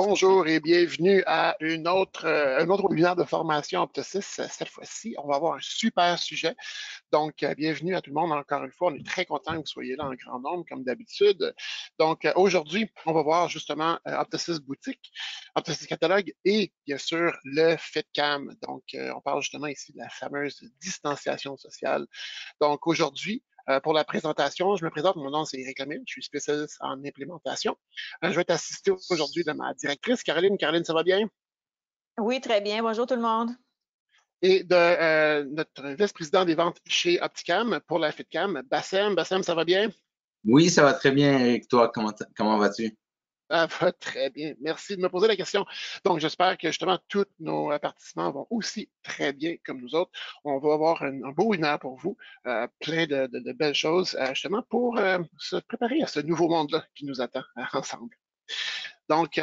Bonjour et bienvenue à un autre webinaire de formation Optosis. Cette fois-ci, on va avoir un super sujet. Donc, bienvenue à tout le monde encore une fois. On est très content que vous soyez là en grand nombre, comme d'habitude. Donc, aujourd'hui, on va voir justement Optosis Boutique, Optosis Catalogue et bien sûr le FitCam. Donc, on parle justement ici de la fameuse distanciation sociale. Donc, aujourd'hui, pour la présentation, je me présente, mon nom c'est Eric Lamille, je suis spécialiste en implémentation. Je vais être assisté aujourd'hui de ma directrice, Caroline. Caroline, ça va bien? Oui, très bien. Bonjour tout le monde. Et de notre vice-président des ventes chez Opticam pour la FitCam, Bassem. Bassem, ça va bien? Oui, ça va très bien, Eric. Toi, comment vas-tu? Ça va très bien. Merci de me poser la question. Donc, j'espère que justement tous nos participants vont aussi très bien comme nous autres. On va avoir un beau webinaire pour vous, plein de belles choses, justement pour se préparer à ce nouveau monde-là qui nous attend ensemble. Donc,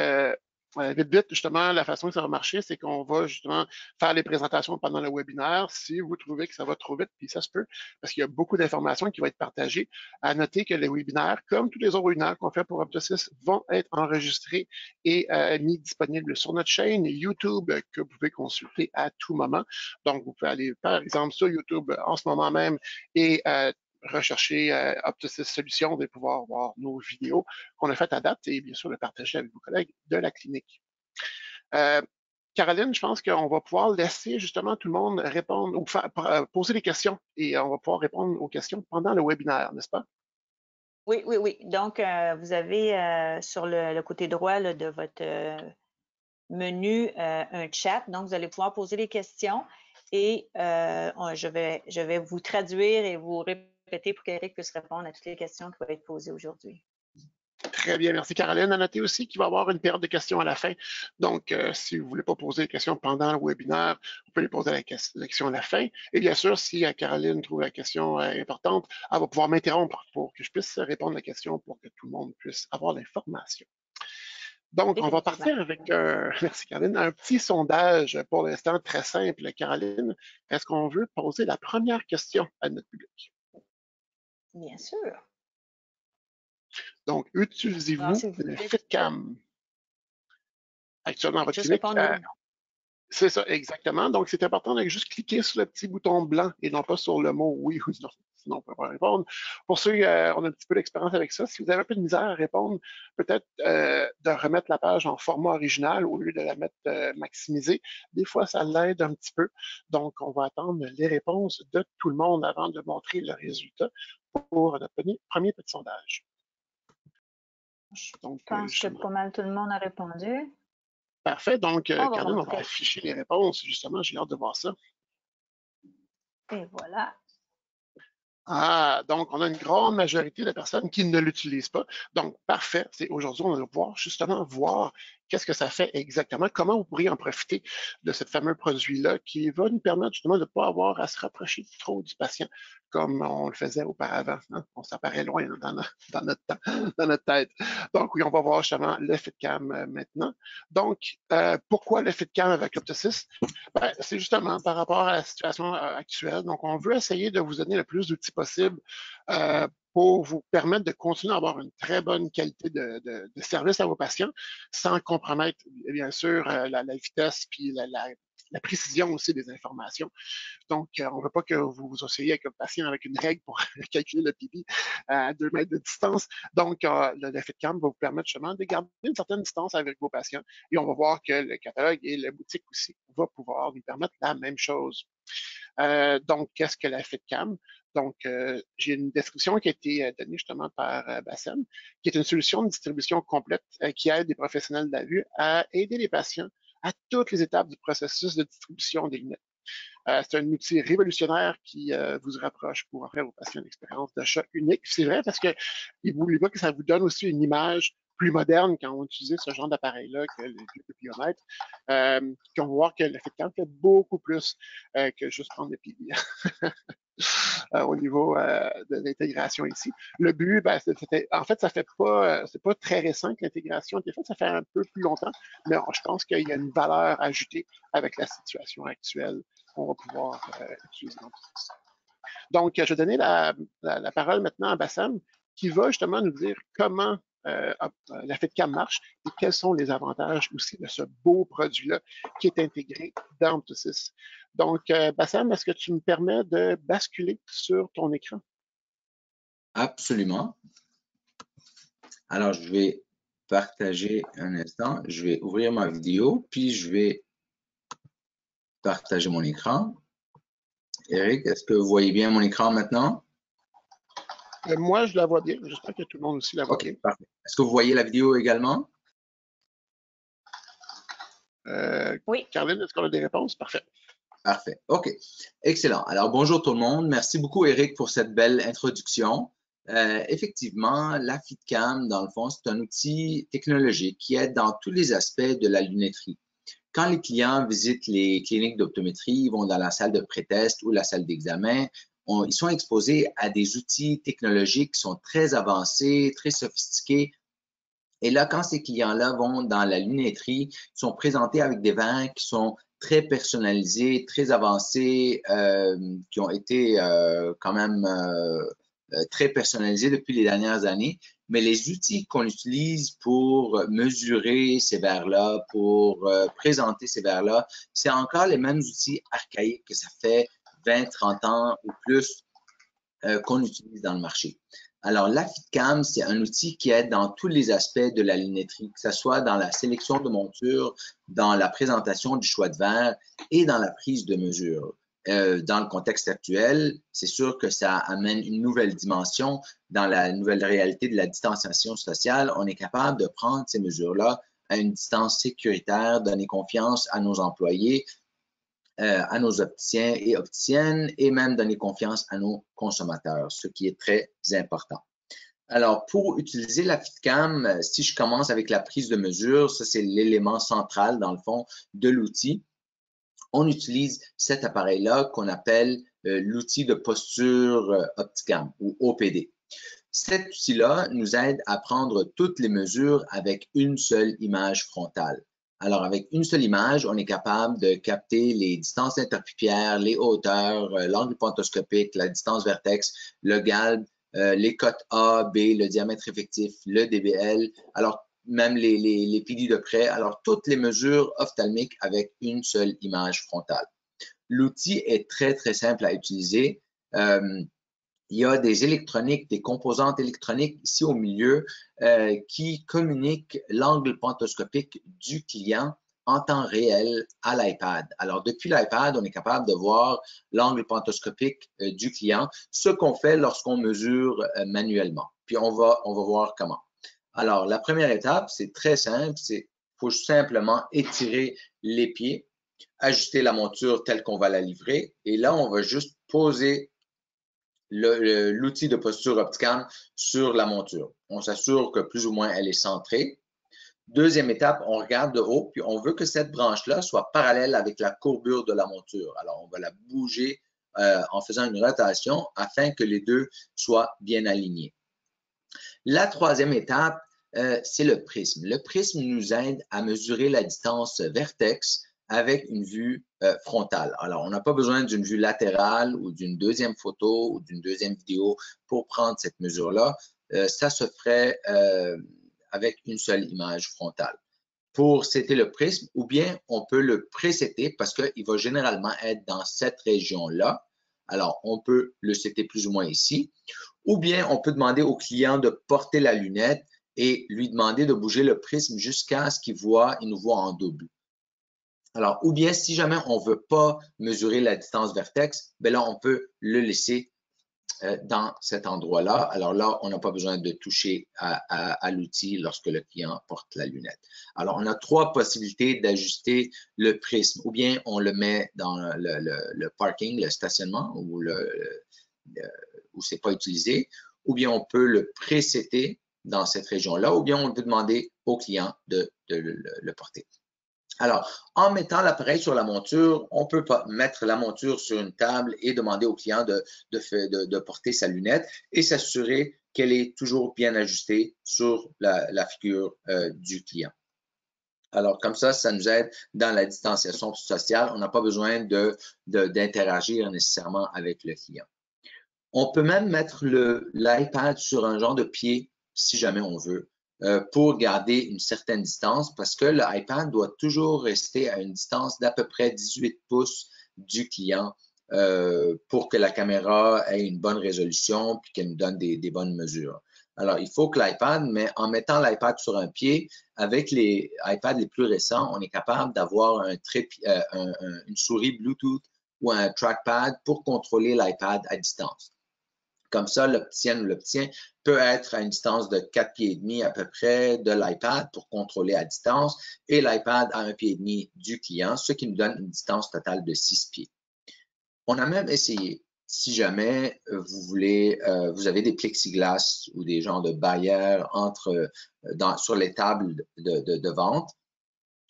vite, vite, justement, la façon que ça va marcher, c'est qu'on va justement faire les présentations pendant le webinaire. Si vous trouvez que ça va trop vite, puis ça se peut, parce qu'il y a beaucoup d'informations qui vont être partagées, à noter que les webinaires, comme tous les autres webinaires qu'on fait pour Optosis, vont être enregistrés et mis disponibles sur notre chaîne YouTube que vous pouvez consulter à tout moment. Donc, vous pouvez aller, par exemple, sur YouTube en ce moment même et rechercher Optosis Solutions et pouvoir voir nos vidéos qu'on a faites à date et bien sûr le partager avec vos collègues de la clinique. Caroline, je pense qu'on va pouvoir laisser justement tout le monde répondre ou poser des questions et on va pouvoir répondre aux questions pendant le webinaire, n'est-ce pas? Oui, oui, oui. Donc, vous avez sur le côté droit là, de votre menu un chat. Donc, vous allez pouvoir poser des questions et je vais vous traduire et vous répéter pour qu'Éric puisse répondre à toutes les questions qui vont être posées aujourd'hui. Très bien, merci Caroline. À noter aussi qu'il va y avoir une période de questions à la fin. Donc, si vous ne voulez pas poser des questions pendant le webinaire, vous pouvez les poser la question à la fin. Et bien sûr, si Caroline trouve la question importante, elle va pouvoir m'interrompre pour que je puisse répondre à la question pour que tout le monde puisse avoir l'information. Donc, on va partir avec, merci Caroline, un petit sondage pour l'instant très simple. Caroline, est-ce qu'on veut poser la première question à notre public? Bien sûr. Donc, utilisez-vous le FitCam actuellement dans votre clinique? C'est ça, exactement. Donc, c'est important de juste cliquer sur le petit bouton blanc et non pas sur le mot oui ou non. Sinon, on ne peut pas répondre. Pour ceux qui ont un petit peu d'expérience avec ça, si vous avez un peu de misère à répondre, peut-être de remettre la page en format original au lieu de la mettre maximisée. Des fois, ça l'aide un petit peu. Donc, on va attendre les réponses de tout le monde avant de montrer le résultat pour notre premier petit sondage. Donc, je pense que pas mal tout le monde a répondu. Parfait. Donc, Caroline, on va afficher les réponses. Justement, j'ai hâte de voir ça. Et voilà. Ah, donc on a une grande majorité de personnes qui ne l'utilisent pas. Donc, parfait. Aujourd'hui, on va pouvoir justement voir qu'est-ce que ça fait exactement, comment vous pourriez en profiter de ce fameux produit-là qui va nous permettre justement de ne pas avoir à se rapprocher trop du patient comme on le faisait auparavant. Hein? On s'apparaît loin dans notre tête. Donc, oui, on va voir justement le FitCam maintenant. Donc, pourquoi le FitCam avec Optosis? Ben, c'est justement par rapport à la situation actuelle. Donc, on veut essayer de vous donner le plus d'outils possible pour vous permettre de continuer à avoir une très bonne qualité de service à vos patients sans compromettre, bien sûr, la vitesse puis la précision aussi des informations. Donc, on ne veut pas que vous vous asseyez avec un patient avec une règle pour calculer le pipi à 2 mètres de distance. Donc, le FitCam va vous permettre justement de garder une certaine distance avec vos patients. Et on va voir que le catalogue et la boutique aussi va pouvoir nous permettre la même chose. Donc, qu'est-ce que la FitCam? Donc, j'ai une description qui a été donnée justement par Bassem, qui est une solution de distribution complète qui aide les professionnels de la vue à aider les patients à toutes les étapes du processus de distribution des lunettes. C'est un outil révolutionnaire qui vous rapproche pour offrir aux patients une expérience d'achat unique. C'est vrai parce que n'oubliez pas que ça vous donne aussi une image plus moderne quand on utilise ce genre d'appareil-là que le pupillomètre. Puis on va voir que le FitCam fait beaucoup plus que juste prendre le pili au niveau de l'intégration ici. Le but, ben, en fait, ça fait pas, c'est pas très récent que l'intégration a été faite, ça fait un peu plus longtemps, mais je pense qu'il y a une valeur ajoutée avec la situation actuelle qu'on va pouvoir utiliser. Donc, je vais donner la parole maintenant à Bassem, qui va justement nous dire comment la FitCam marche et quels sont les avantages aussi de ce beau produit-là qui est intégré dans Optosys. Donc, Bassam, est-ce que tu me permets de basculer sur ton écran? Absolument. Alors, je vais partager un instant. Je vais ouvrir ma vidéo, puis je vais partager mon écran. Eric, est-ce que vous voyez bien mon écran maintenant? Moi, je la vois bien. J'espère que tout le monde aussi la voit bien. OK, parfait. Est-ce que vous voyez la vidéo également? Oui. Caroline, est-ce qu'on a des réponses? Parfait. Parfait. OK. Excellent. Alors, bonjour tout le monde. Merci beaucoup, Eric, pour cette belle introduction. Effectivement, la FitCam, dans le fond, c'est un outil technologique qui aide dans tous les aspects de la lunetterie. Quand les clients visitent les cliniques d'optométrie, ils vont dans la salle de pré-test ou la salle d'examen, ils sont exposés à des outils technologiques qui sont très avancés, très sophistiqués. Et là, quand ces clients-là vont dans la lunetterie, ils sont présentés avec des verres qui sont très personnalisés, très avancés, qui ont été quand même très personnalisés depuis les dernières années. Mais les outils qu'on utilise pour mesurer ces verres-là, pour présenter ces verres-là, c'est encore les mêmes outils archaïques que ça fait 20, 30 ans ou plus qu'on utilise dans le marché. Alors, la FitCam, c'est un outil qui aide dans tous les aspects de la lunetterie, que ce soit dans la sélection de montures, dans la présentation du choix de verre et dans la prise de mesure. Dans le contexte actuel, c'est sûr que ça amène une nouvelle dimension dans la nouvelle réalité de la distanciation sociale. On est capable de prendre ces mesures-là à une distance sécuritaire, donner confiance à nos employés, à nos opticiens et opticiennes et même donner confiance à nos consommateurs, ce qui est très important. Alors, pour utiliser la FitCam, si je commence avec la prise de mesure, ça c'est l'élément central dans le fond de l'outil. On utilise cet appareil-là qu'on appelle l'outil de posture Opticam ou OPD. Cet outil-là nous aide à prendre toutes les mesures avec une seule image frontale. Alors, avec une seule image, on est capable de capter les distances interpupillaires, les hauteurs, l'angle pantoscopique, la distance vertex, le galbe, les cotes A, B, le diamètre effectif, le DBL, alors même les PD de près, alors toutes les mesures ophtalmiques avec une seule image frontale. L'outil est très, très simple à utiliser. Il y a des électroniques, des composantes électroniques ici au milieu qui communiquent l'angle pantoscopique du client en temps réel à l'iPad. Alors, depuis l'iPad, on est capable de voir l'angle pantoscopique du client, ce qu'on fait lorsqu'on mesure manuellement. Puis, on va voir comment. Alors, la première étape, c'est très simple, c'est faut simplement étirer les pieds, ajuster la monture telle qu'on va la livrer, et là, on va juste poser l'outil de posture Opticam sur la monture. On s'assure que plus ou moins elle est centrée. Deuxième étape, on regarde de haut, puis on veut que cette branche-là soit parallèle avec la courbure de la monture. Alors, on va la bouger en faisant une rotation afin que les deux soient bien alignés. La troisième étape, c'est le prisme. Le prisme nous aide à mesurer la distance vertex avec une vue frontale. Alors, on n'a pas besoin d'une vue latérale ou d'une deuxième photo ou d'une deuxième vidéo pour prendre cette mesure-là. Ça se ferait avec une seule image frontale. Pour setter le prisme, ou bien on peut le pré-setter parce qu'il va généralement être dans cette région-là. Alors, on peut le setter plus ou moins ici. Ou bien on peut demander au client de porter la lunette et lui demander de bouger le prisme jusqu'à ce qu'il nous voit en double. Alors, ou bien si jamais on ne veut pas mesurer la distance vertex, bien là, on peut le laisser dans cet endroit-là. Alors là, on n'a pas besoin de toucher à l'outil lorsque le client porte la lunette. Alors, on a trois possibilités d'ajuster le prisme. Ou bien on le met dans le parking, le stationnement, où c'est pas utilisé. Ou bien on peut le pré-setter dans cette région-là. Ou bien on peut demander au client de le porter. Alors, en mettant l'appareil sur la monture, on peut mettre la monture sur une table et demander au client de porter sa lunette et s'assurer qu'elle est toujours bien ajustée sur la figure du client. Alors, comme ça nous aide dans la distanciation sociale. On n'a pas besoin d'interagir nécessairement avec le client. On peut même mettre l'iPad sur un genre de pied si jamais on veut. pour garder une certaine distance parce que l'iPad doit toujours rester à une distance d'à peu près 18 pouces du client pour que la caméra ait une bonne résolution puis qu'elle nous donne des bonnes mesures. Alors, il faut que l'iPad, mais en mettant l'iPad sur un pied, avec les iPads les plus récents, on est capable d'avoir une souris Bluetooth ou un trackpad pour contrôler l'iPad à distance. Comme ça, l'opticien peut être à une distance de 4 pieds et demi à peu près de l'iPad pour contrôler à distance et l'iPad à 1 pied et demi du client, ce qui nous donne une distance totale de 6 pieds. On a même essayé, si jamais vous avez des plexiglas ou des genres de barrières sur les tables de vente,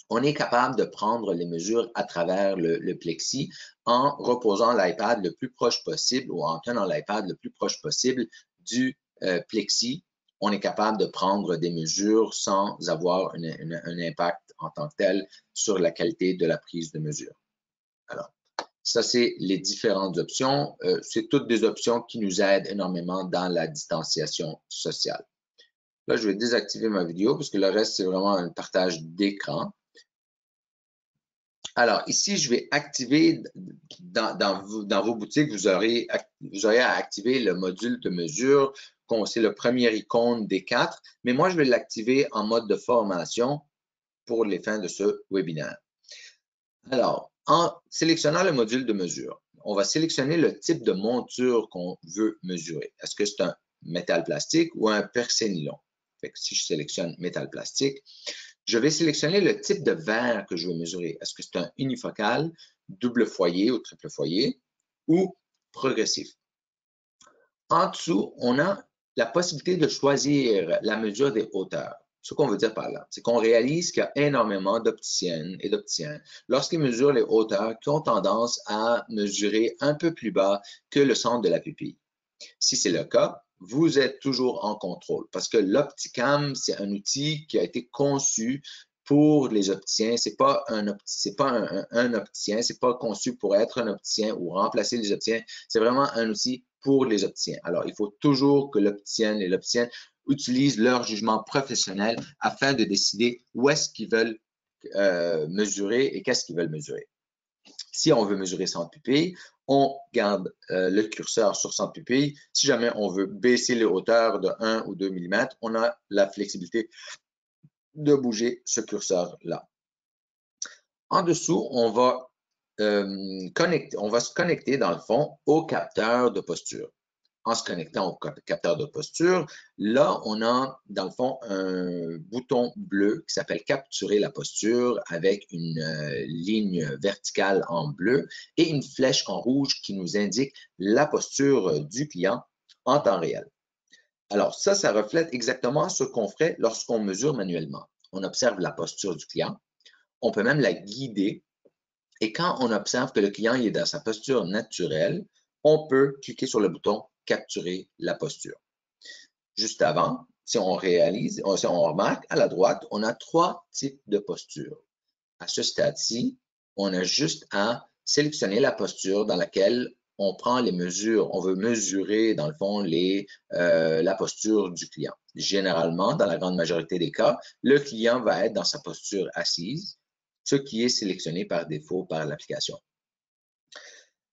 on est capable de prendre les mesures à travers le plexi en reposant l'iPad le plus proche possible ou en tenant l'iPad le plus proche possible du plexi. On est capable de prendre des mesures sans avoir un impact en tant que tel sur la qualité de la prise de mesure. Alors, ça, c'est les différentes options. C'est toutes des options qui nous aident énormément dans la distanciation sociale. Là, je vais désactiver ma vidéo parce que le reste, c'est vraiment un partage d'écran. Alors, ici, je vais activer, dans vos boutiques, vous aurez à activer le module de mesure. C'est le premier icône des 4, mais moi, je vais l'activer en mode de formation pour les fins de ce webinaire. Alors, en sélectionnant le module de mesure, on va sélectionner le type de monture qu'on veut mesurer. Est-ce que c'est un métal plastique ou un percé nylon? Fait que si je sélectionne métal plastique, je vais sélectionner le type de verre que je veux mesurer. Est-ce que c'est un unifocal, double foyer ou triple foyer ou progressif? En dessous, on a la possibilité de choisir la mesure des hauteurs. Ce qu'on veut dire par là, c'est qu'on réalise qu'il y a énormément d'opticiennes et d'opticiens, lorsqu'ils mesurent les hauteurs, qui ont tendance à mesurer un peu plus bas que le centre de la pupille. Si c'est le cas, vous êtes toujours en contrôle parce que l'Opticam, c'est un outil qui a été conçu pour les opticiens. C'est pas un opticien, c'est pas conçu pour être un opticien ou remplacer les opticiens. C'est vraiment un outil pour les opticiens. Alors, il faut toujours que l'opticienne et l'opticienne utilisent leur jugement professionnel afin de décider où est-ce qu'ils veulent mesurer et qu'est-ce qu'ils veulent mesurer. Si on veut mesurer centre pupille, on garde le curseur sur centre pupille. Si jamais on veut baisser les hauteurs de 1 ou 2 mm, on a la flexibilité de bouger ce curseur-là. En dessous, on va se connecter dans le fond au capteur de posture. En se connectant au capteur de posture, là, on a dans le fond un bouton bleu qui s'appelle capturer la posture avec une ligne verticale en bleu et une flèche en rouge qui nous indique la posture du client en temps réel. Alors ça reflète exactement ce qu'on ferait lorsqu'on mesure manuellement. On observe la posture du client, on peut même la guider et quand on observe que le client est dans sa posture naturelle, on peut cliquer sur le bouton capturer la posture. Juste avant, si on remarque, à la droite, on a 3 types de postures. À ce stade-ci, on a juste à sélectionner la posture dans laquelle on prend les mesures. On veut mesurer, dans le fond, la posture du client. Généralement, dans la grande majorité des cas, le client va être dans sa posture assise, ce qui est sélectionné par défaut par l'application.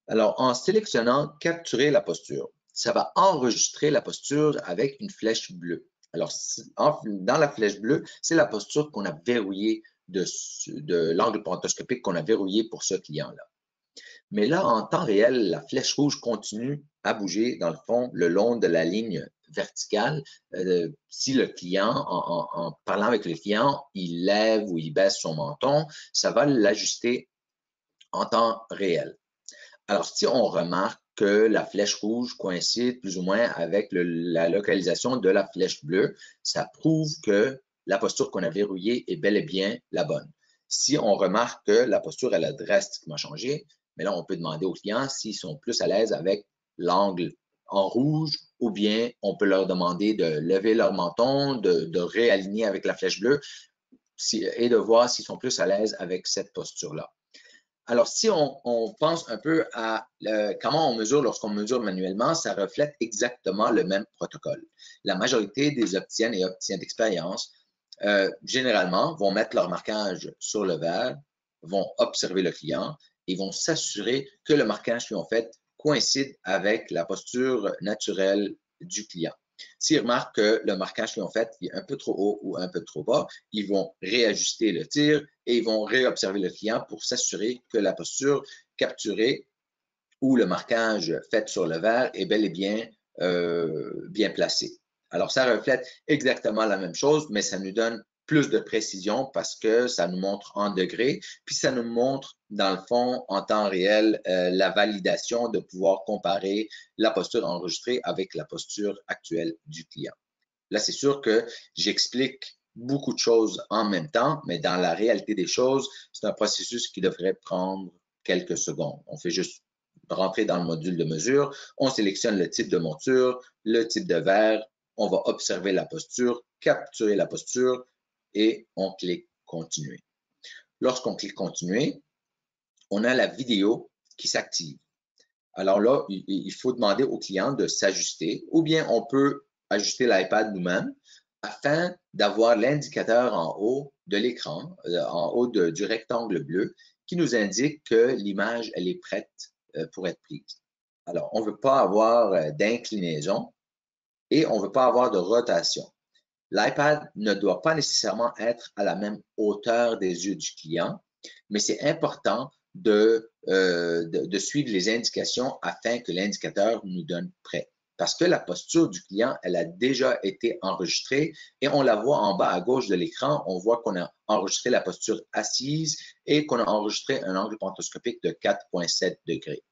Alors, en sélectionnant « Capturer la posture », ça va enregistrer la posture avec une flèche bleue. Alors, dans la flèche bleue, c'est la posture qu'on a verrouillée de l'angle pantoscopique qu'on a verrouillé pour ce client-là. Mais là, en temps réel, la flèche rouge continue à bouger, dans le fond, le long de la ligne verticale. Si le client, en parlant avec le client, il lève ou il baisse son menton, ça va l'ajuster en temps réel. Alors, si on remarque que la flèche rouge coïncide plus ou moins avec la localisation de la flèche bleue, ça prouve que la posture qu'on a verrouillée est bel et bien la bonne. Si on remarque que la posture elle a drastiquement changé, mais là, on peut demander aux clients s'ils sont plus à l'aise avec l'angle en rouge ou bien on peut leur demander de lever leur menton, de réaligner avec la flèche bleue et de voir s'ils sont plus à l'aise avec cette posture-là. Alors, si on pense un peu à comment on mesure lorsqu'on mesure manuellement, ça reflète exactement le même protocole. La majorité des opticiennes et opticiens d'expérience, généralement, vont mettre leur marquage sur le verre, vont observer le client et vont s'assurer que le marquage qu'ils ont fait coïncide avec la posture naturelle du client. S'ils remarquent que le marquage qu'ils ont fait est un peu trop haut ou un peu trop bas, ils vont réajuster le tir et ils vont réobserver le client pour s'assurer que la posture capturée ou le marquage fait sur le verre est bel et bien bien placé. Alors, ça reflète exactement la même chose, mais ça nous donne plus de précision parce que ça nous montre en degrés, puis ça nous montre, dans le fond, en temps réel, la validation de pouvoir comparer la posture enregistrée avec la posture actuelle du client. Là, c'est sûr que j'explique beaucoup de choses en même temps, mais dans la réalité des choses, c'est un processus qui devrait prendre quelques secondes. On fait juste rentrer dans le module de mesure, on sélectionne le type de monture, le type de verre, on va observer la posture, capturer la posture et on clique continuer. Lorsqu'on clique continuer, on a la vidéo qui s'active. Alors là, il faut demander au client de s'ajuster ou bien on peut ajuster l'iPad nous-mêmes afin d'avoir l'indicateur en haut de l'écran, en haut du rectangle bleu qui nous indique que l'image, elle est prête pour être prise. Alors, on ne veut pas avoir d'inclinaison et on ne veut pas avoir de rotation. L'iPad ne doit pas nécessairement être à la même hauteur des yeux du client, mais c'est important de suivre les indications afin que l'indicateur nous donne prêt. Parce que la posture du client, elle a déjà été enregistrée et on la voit en bas à gauche de l'écran. On voit qu'on a enregistré la posture assise et qu'on a enregistré un angle pantoscopique de 4,7 degrés.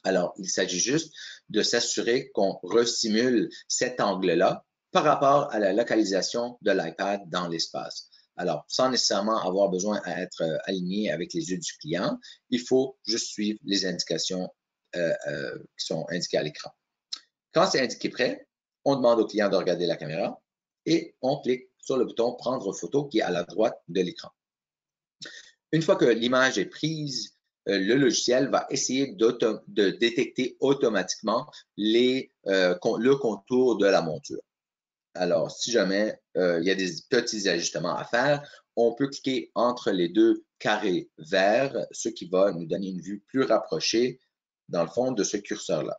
Alors, il s'agit juste de s'assurer qu'on resimule cet angle-là par rapport à la localisation de l'iPad dans l'espace. Alors, sans nécessairement avoir besoin d'être aligné avec les yeux du client, il faut juste suivre les indications qui sont indiquées à l'écran. Quand c'est indiqué prêt, on demande au client de regarder la caméra et on clique sur le bouton « Prendre photo » qui est à la droite de l'écran. Une fois que l'image est prise, le logiciel va essayer de détecter automatiquement le contour de la monture. Alors, si jamais il y a des petits ajustements à faire, on peut cliquer entre les deux carrés verts, ce qui va nous donner une vue plus rapprochée, dans le fond, de ce curseur-là.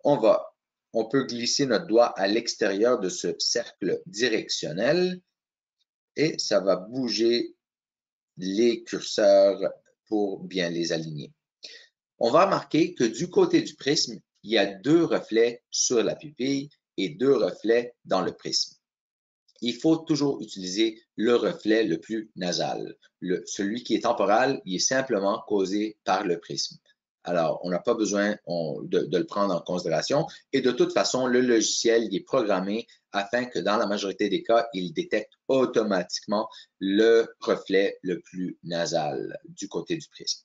On peut glisser notre doigt à l'extérieur de ce cercle directionnel et ça va bouger les curseurs pour bien les aligner. On va remarquer que du côté du prisme, il y a deux reflets sur la pupille et deux reflets dans le prisme. Il faut toujours utiliser le reflet le plus nasal. Celui qui est temporal, il est simplement causé par le prisme. Alors, on n'a pas besoin de le prendre en considération. Et de toute façon, le logiciel il est programmé afin que dans la majorité des cas, il détecte automatiquement le reflet le plus nasal du côté du prisme.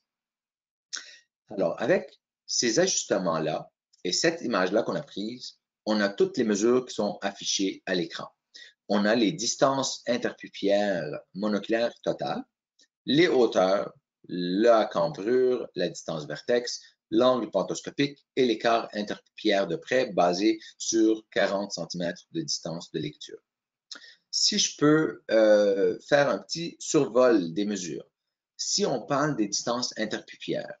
Alors, avec ces ajustements-là et cette image-là qu'on a prise, on a toutes les mesures qui sont affichées à l'écran. On a les distances interpupillaires monoculaires totales, les hauteurs, la cambrure, la distance vertex, l'angle pantoscopique et l'écart interpupillaire de près basé sur 40 cm de distance de lecture. Si je peux faire un petit survol des mesures, si on parle des distances interpupillaires,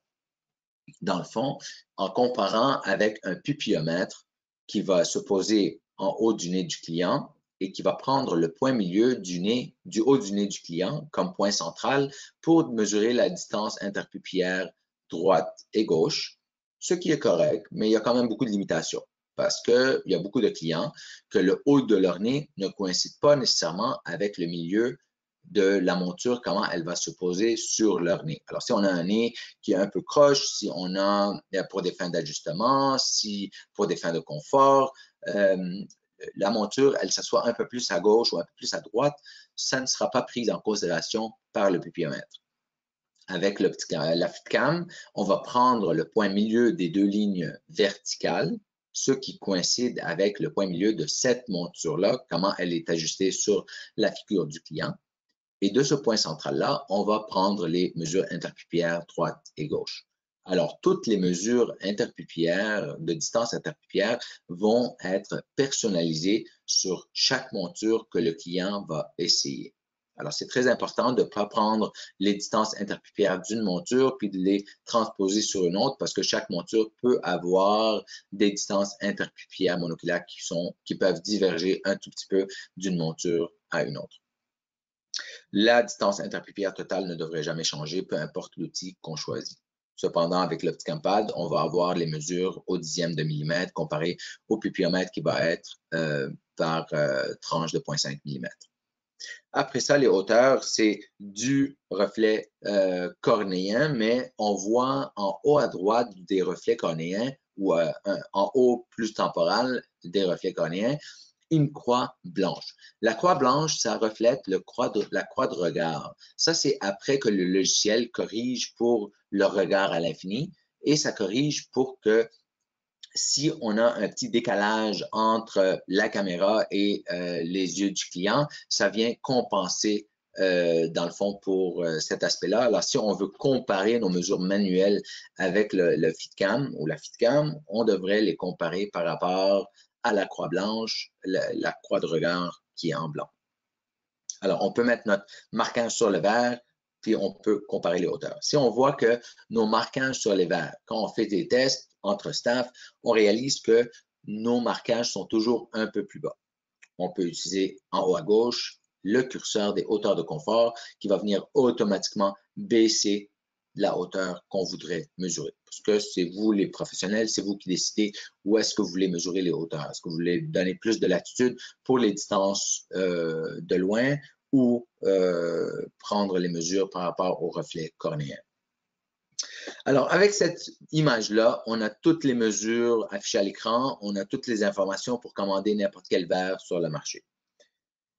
dans le fond, en comparant avec un pupillomètre qui va se poser en haut du nez du client et qui va prendre le point milieu du haut du nez du client comme point central pour mesurer la distance interpupillaire droite et gauche, ce qui est correct, mais il y a quand même beaucoup de limitations parce qu'il y a beaucoup de clients que le haut de leur nez ne coïncide pas nécessairement avec le milieu de la monture, comment elle va se poser sur leur nez. Alors, si on a un nez qui est un peu croche, si on a pour des fins d'ajustement, si pour des fins de confort, la monture, elle s'assoit un peu plus à gauche ou un peu plus à droite, ça ne sera pas pris en considération par le pupillomètre. Avec la FitCam, on va prendre le point milieu des deux lignes verticales, ce qui coïncide avec le point milieu de cette monture-là, comment elle est ajustée sur la figure du client. Et de ce point central-là, on va prendre les mesures interpupillaires droite et gauche. Alors, toutes les mesures interpupillaires, de distance interpupillaire, vont être personnalisées sur chaque monture que le client va essayer. Alors, c'est très important de ne pas prendre les distances interpupillaires d'une monture puis de les transposer sur une autre parce que chaque monture peut avoir des distances interpupillaires monoculaires qui peuvent diverger un tout petit peu d'une monture à une autre. La distance interpupillaire totale ne devrait jamais changer, peu importe l'outil qu'on choisit. Cependant, avec l'Opticam Pad, on va avoir les mesures au dixième de millimètre comparé au pupiomètre qui va être par tranche de 0,5 mm. Après ça, les hauteurs, c'est du reflet cornéen, mais on voit en haut à droite des reflets cornéens ou en haut plus temporal des reflets cornéens, une croix blanche. La croix blanche, ça reflète la croix de regard. Ça, c'est après que le logiciel corrige pour le regard à l'infini et ça corrige pour que si on a un petit décalage entre la caméra et les yeux du client, ça vient compenser dans le fond pour cet aspect-là. Alors, si on veut comparer nos mesures manuelles avec le FitCam ou la FitCam, on devrait les comparer par rapport à la croix blanche, la croix de regard qui est en blanc. Alors, on peut mettre notre marquage sur le verre, puis on peut comparer les hauteurs. Si on voit que nos marquages sur les verres, quand on fait des tests entre staff, on réalise que nos marquages sont toujours un peu plus bas. On peut utiliser en haut à gauche le curseur des hauteurs de confort qui va venir automatiquement baisser la hauteur qu'on voudrait mesurer. Parce que c'est vous les professionnels, c'est vous qui décidez où est-ce que vous voulez mesurer les hauteurs. Est-ce que vous voulez donner plus de latitude pour les distances de loin ou prendre les mesures par rapport au reflet cornéen. Alors, avec cette image-là, on a toutes les mesures affichées à l'écran, on a toutes les informations pour commander n'importe quel verre sur le marché.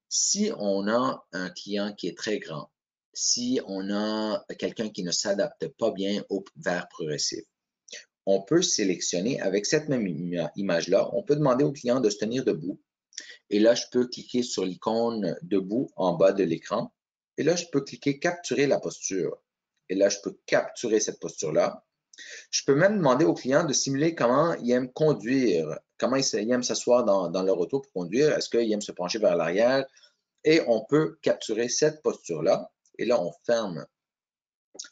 Si on a un client qui est très grand, si on a quelqu'un qui ne s'adapte pas bien au verre progressif, on peut sélectionner avec cette même image-là, on peut demander au client de se tenir debout. Et là, je peux cliquer sur l'icône debout en bas de l'écran. Et là, je peux cliquer capturer la posture. Et là, je peux capturer cette posture-là. Je peux même demander au client de simuler comment il aime conduire, comment il aime s'asseoir dans leur auto pour conduire. Est-ce qu'il aime se pencher vers l'arrière? Et on peut capturer cette posture-là. Et là, on ferme.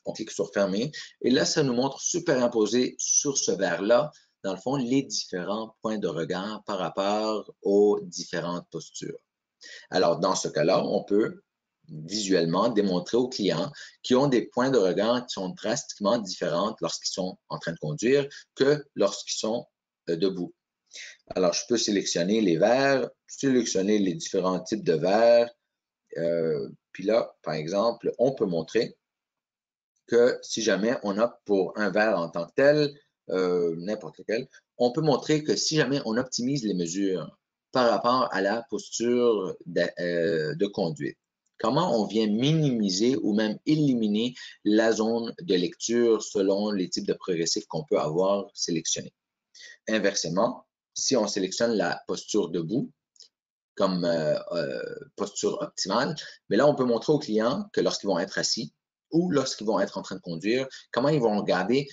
On clique sur fermer. Et là, ça nous montre superimposé sur ce verre-là, dans le fond, les différents points de regard par rapport aux différentes postures. Alors, dans ce cas-là, on peut visuellement démontrer aux clients qui ont des points de regard qui sont drastiquement différents lorsqu'ils sont en train de conduire que lorsqu'ils sont debout. Alors, je peux sélectionner les verres, sélectionner les différents types de verres. Puis là, par exemple, on peut montrer que si jamais on opte pour un verre en tant que tel, n'importe lequel, on peut montrer que si jamais on optimise les mesures par rapport à la posture de conduite, comment on vient minimiser ou même éliminer la zone de lecture selon les types de progressifs qu'on peut avoir sélectionnés. Inversement, si on sélectionne la posture debout, comme posture optimale, mais là, on peut montrer aux clients que lorsqu'ils vont être assis ou lorsqu'ils vont être en train de conduire, comment ils vont regarder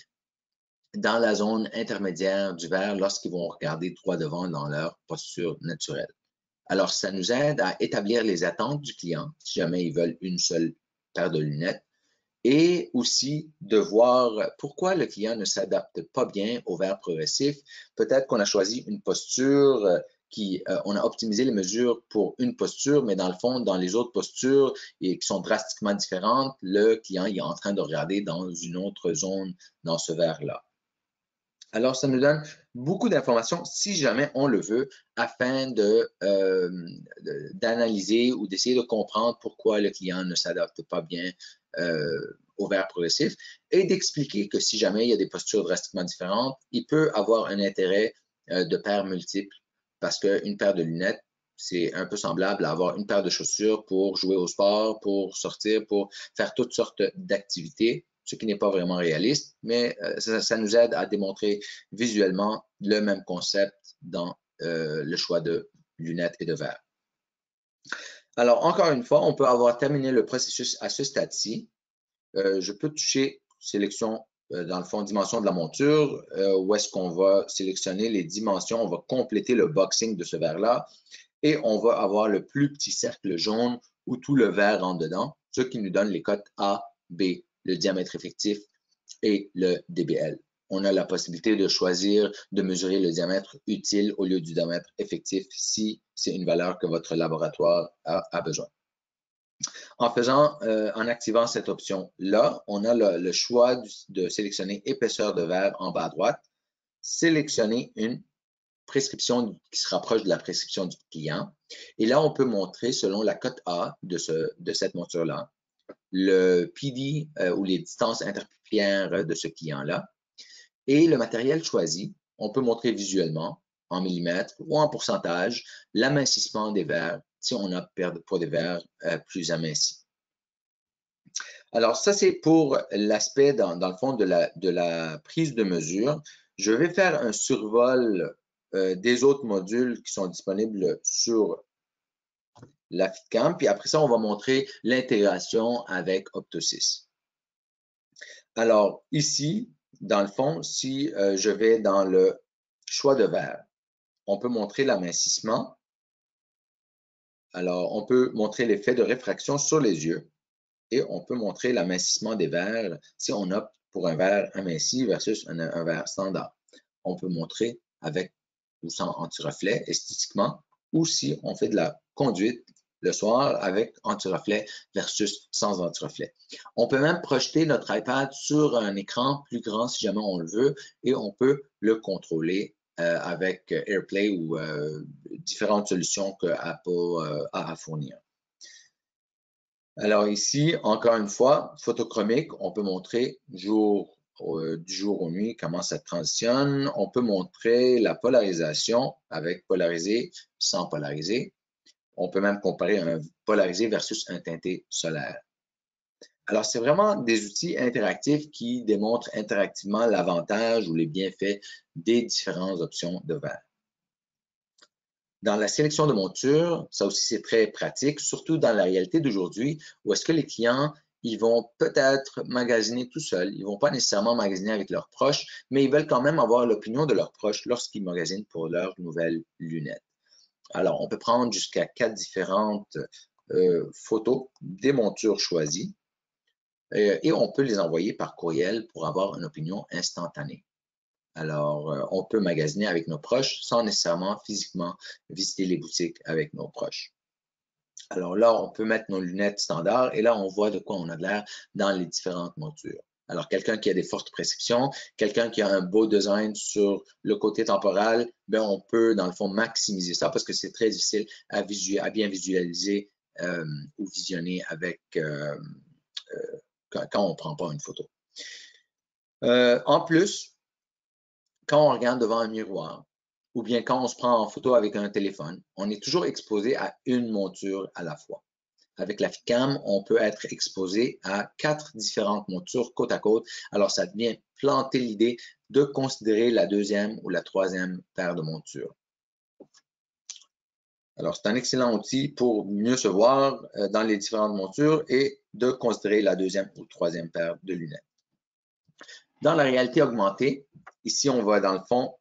dans la zone intermédiaire du verre lorsqu'ils vont regarder droit devant dans leur posture naturelle. Alors, ça nous aide à établir les attentes du client, si jamais ils veulent une seule paire de lunettes, et aussi de voir pourquoi le client ne s'adapte pas bien au verre progressif. Peut-être qu'on a choisi une posture on a optimisé les mesures pour une posture, mais dans le fond, dans les autres postures qui sont drastiquement différentes, le client est en train de regarder dans une autre zone dans ce verre-là. Alors, ça nous donne beaucoup d'informations, si jamais on le veut, afin d'analyser ou d'essayer de comprendre pourquoi le client ne s'adapte pas bien au verre progressif et d'expliquer que si jamais il y a des postures drastiquement différentes, il peut avoir un intérêt de paires multiples parce qu'une paire de lunettes, c'est un peu semblable à avoir une paire de chaussures pour jouer au sport, pour sortir, pour faire toutes sortes d'activités, ce qui n'est pas vraiment réaliste, mais ça nous aide à démontrer visuellement le même concept dans le choix de lunettes et de verres. Alors, encore une fois, on peut avoir terminé le processus à ce stade-ci. Je peux toucher sélection, dans le fond, dimension de la monture, où est-ce qu'on va sélectionner les dimensions, on va compléter le boxing de ce verre-là et on va avoir le plus petit cercle jaune où tout le verre rentre dedans, ce qui nous donne les cotes A, B, le diamètre effectif et le DBL. On a la possibilité de choisir de mesurer le diamètre utile au lieu du diamètre effectif si c'est une valeur que votre laboratoire a besoin. En activant cette option-là, on a le choix de sélectionner épaisseur de verre en bas à droite, sélectionner une prescription qui se rapproche de la prescription du client. Et là, on peut montrer, selon la cote A de cette monture-là, le PD ou les distances interpupillaires de ce client-là. Et le matériel choisi, on peut montrer visuellement, en millimètres ou en pourcentage, l'amincissement des verres si on a pour des verres plus amincis. Alors, ça, c'est pour l'aspect, dans le fond, de la prise de mesure. Je vais faire un survol des autres modules qui sont disponibles sur la FitCam, puis après ça, on va montrer l'intégration avec Opto6. Alors, ici, dans le fond, si je vais dans le choix de verre, on peut montrer l'amincissement. Alors, on peut montrer l'effet de réfraction sur les yeux. Et on peut montrer l'amincissement des verres si on opte pour un verre aminci versus un verre standard. On peut montrer avec ou sans anti-reflet esthétiquement, ou si on fait de la conduite le soir avec anti-reflet versus sans anti-reflet. On peut même projeter notre iPad sur un écran plus grand si jamais on le veut et on peut le contrôler avec AirPlay ou différentes solutions que Apple a à fournir. Alors ici, encore une fois, photochromique, on peut montrer du jour aux nuits comment ça transitionne. On peut montrer la polarisation avec polarisé, sans polarisé. On peut même comparer un polarisé versus un teinté solaire. Alors, c'est vraiment des outils interactifs qui démontrent interactivement l'avantage ou les bienfaits des différentes options de verre. Dans la sélection de montures, ça aussi c'est très pratique, surtout dans la réalité d'aujourd'hui, où est-ce que les clients, ils vont peut-être magasiner tout seuls, ils ne vont pas nécessairement magasiner avec leurs proches, mais ils veulent quand même avoir l'opinion de leurs proches lorsqu'ils magasinent pour leurs nouvelles lunettes. Alors, on peut prendre jusqu'à 4 différentes photos des montures choisies et on peut les envoyer par courriel pour avoir une opinion instantanée. Alors, on peut magasiner avec nos proches sans nécessairement physiquement visiter les boutiques avec nos proches. Alors là, on peut mettre nos lunettes standards et là, on voit de quoi on a l'air dans les différentes montures. Alors, quelqu'un qui a des fortes prescriptions, quelqu'un qui a un beau design sur le côté temporal, bien, on peut, dans le fond, maximiser ça parce que c'est très difficile à bien visualiser ou visionner avec quand on ne prend pas une photo. En plus, quand on regarde devant un miroir ou bien quand on se prend en photo avec un téléphone, on est toujours exposé à une monture à la fois. Avec la FitCam, on peut être exposé à 4 différentes montures côte à côte. Alors, ça vient planter l'idée de considérer la deuxième ou la troisième paire de montures. Alors, c'est un excellent outil pour mieux se voir dans les différentes montures et de considérer la deuxième ou troisième paire de lunettes. Dans la réalité augmentée, ici, on va dans le fond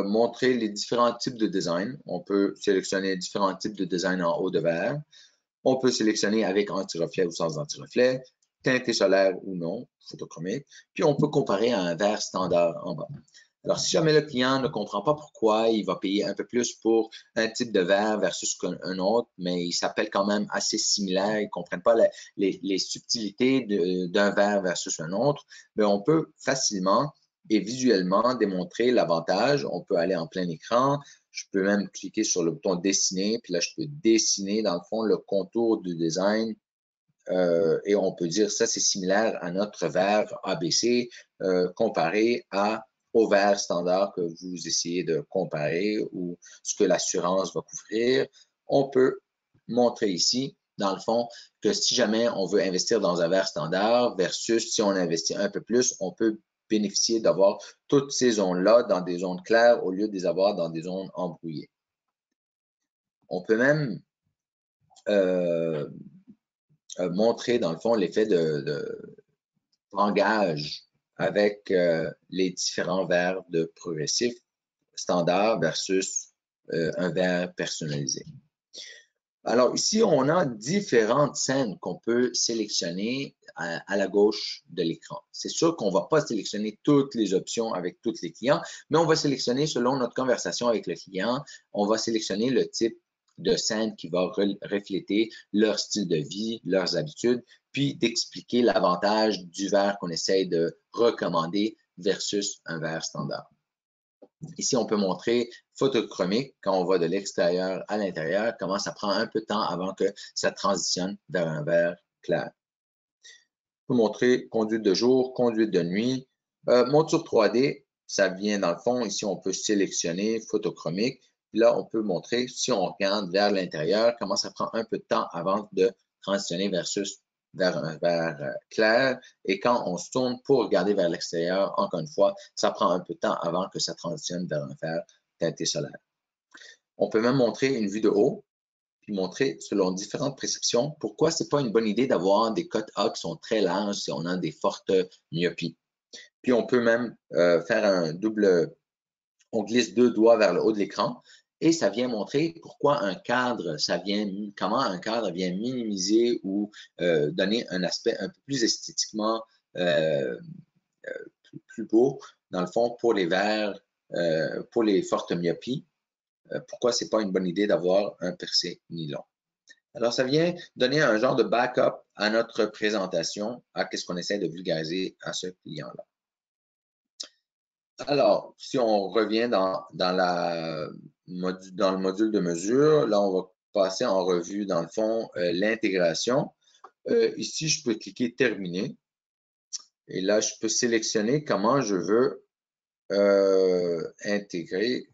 montrer les différents types de design. On peut sélectionner différents types de design en haut de verre. On peut sélectionner avec anti-reflet ou sans anti-reflet, teinté solaire ou non, photochromique. Puis, on peut comparer à un verre standard en bas. Alors, si jamais le client ne comprend pas pourquoi il va payer un peu plus pour un type de verre versus un autre, mais il s'appelle quand même assez similaire, ils ne comprennent pas les subtilités d'un verre versus un autre, bien, on peut facilement et visuellement démontrer l'avantage. On peut aller en plein écran. Je peux même cliquer sur le bouton dessiner, puis là, je peux dessiner dans le fond le contour du design et on peut dire ça, c'est similaire à notre verre ABC comparé au verre standard que vous essayez de comparer ou ce que l'assurance va couvrir. On peut montrer ici, dans le fond, que si jamais on veut investir dans un verre standard versus si on investit un peu plus, on peut bénéficier d'avoir toutes ces zones-là dans des zones claires au lieu de les avoir dans des zones embrouillées. On peut même montrer, dans le fond, l'effet de tangage avec les différents verres de progressif standard versus un verre personnalisé. Alors ici, on a différentes scènes qu'on peut sélectionner à la gauche de l'écran. C'est sûr qu'on ne va pas sélectionner toutes les options avec tous les clients, mais on va sélectionner selon notre conversation avec le client, on va sélectionner le type de scène qui va refléter leur style de vie, leurs habitudes, puis d'expliquer l'avantage du verre qu'on essaye de recommander versus un verre standard. Ici, on peut montrer photochromique quand on va de l'extérieur à l'intérieur, comment ça prend un peu de temps avant que ça transitionne vers un verre clair. On peut montrer conduite de jour, conduite de nuit. Monture 3D, ça vient dans le fond. Ici, on peut sélectionner photochromique. Puis là, on peut montrer, si on regarde vers l'intérieur, comment ça prend un peu de temps avant de transitionner versus vers un verre clair. Et quand on se tourne pour regarder vers l'extérieur, encore une fois, ça prend un peu de temps avant que ça transitionne vers un verre teinté solaire. On peut même montrer une vue de haut, puis montrer selon différentes prescriptions pourquoi ce n'est pas une bonne idée d'avoir des cut-outs qui sont très larges si on a des fortes myopies. Puis on peut même faire un double, on glisse 2 doigts vers le haut de l'écran. Et ça vient montrer pourquoi un cadre, comment un cadre vient minimiser ou donner un aspect un peu plus esthétiquement plus beau, dans le fond, pour les verres, pour les fortes myopies. Pourquoi ce n'est pas une bonne idée d'avoir un percé nylon. Alors, ça vient donner un genre de backup à notre présentation, à ce qu'on essaie de vulgariser à ce client-là. Alors, si on revient dans le module de mesure, là, on va passer en revue, dans le fond, l'intégration. Ici, je peux cliquer « Terminer ». Et là, je peux sélectionner comment je veux intégrer.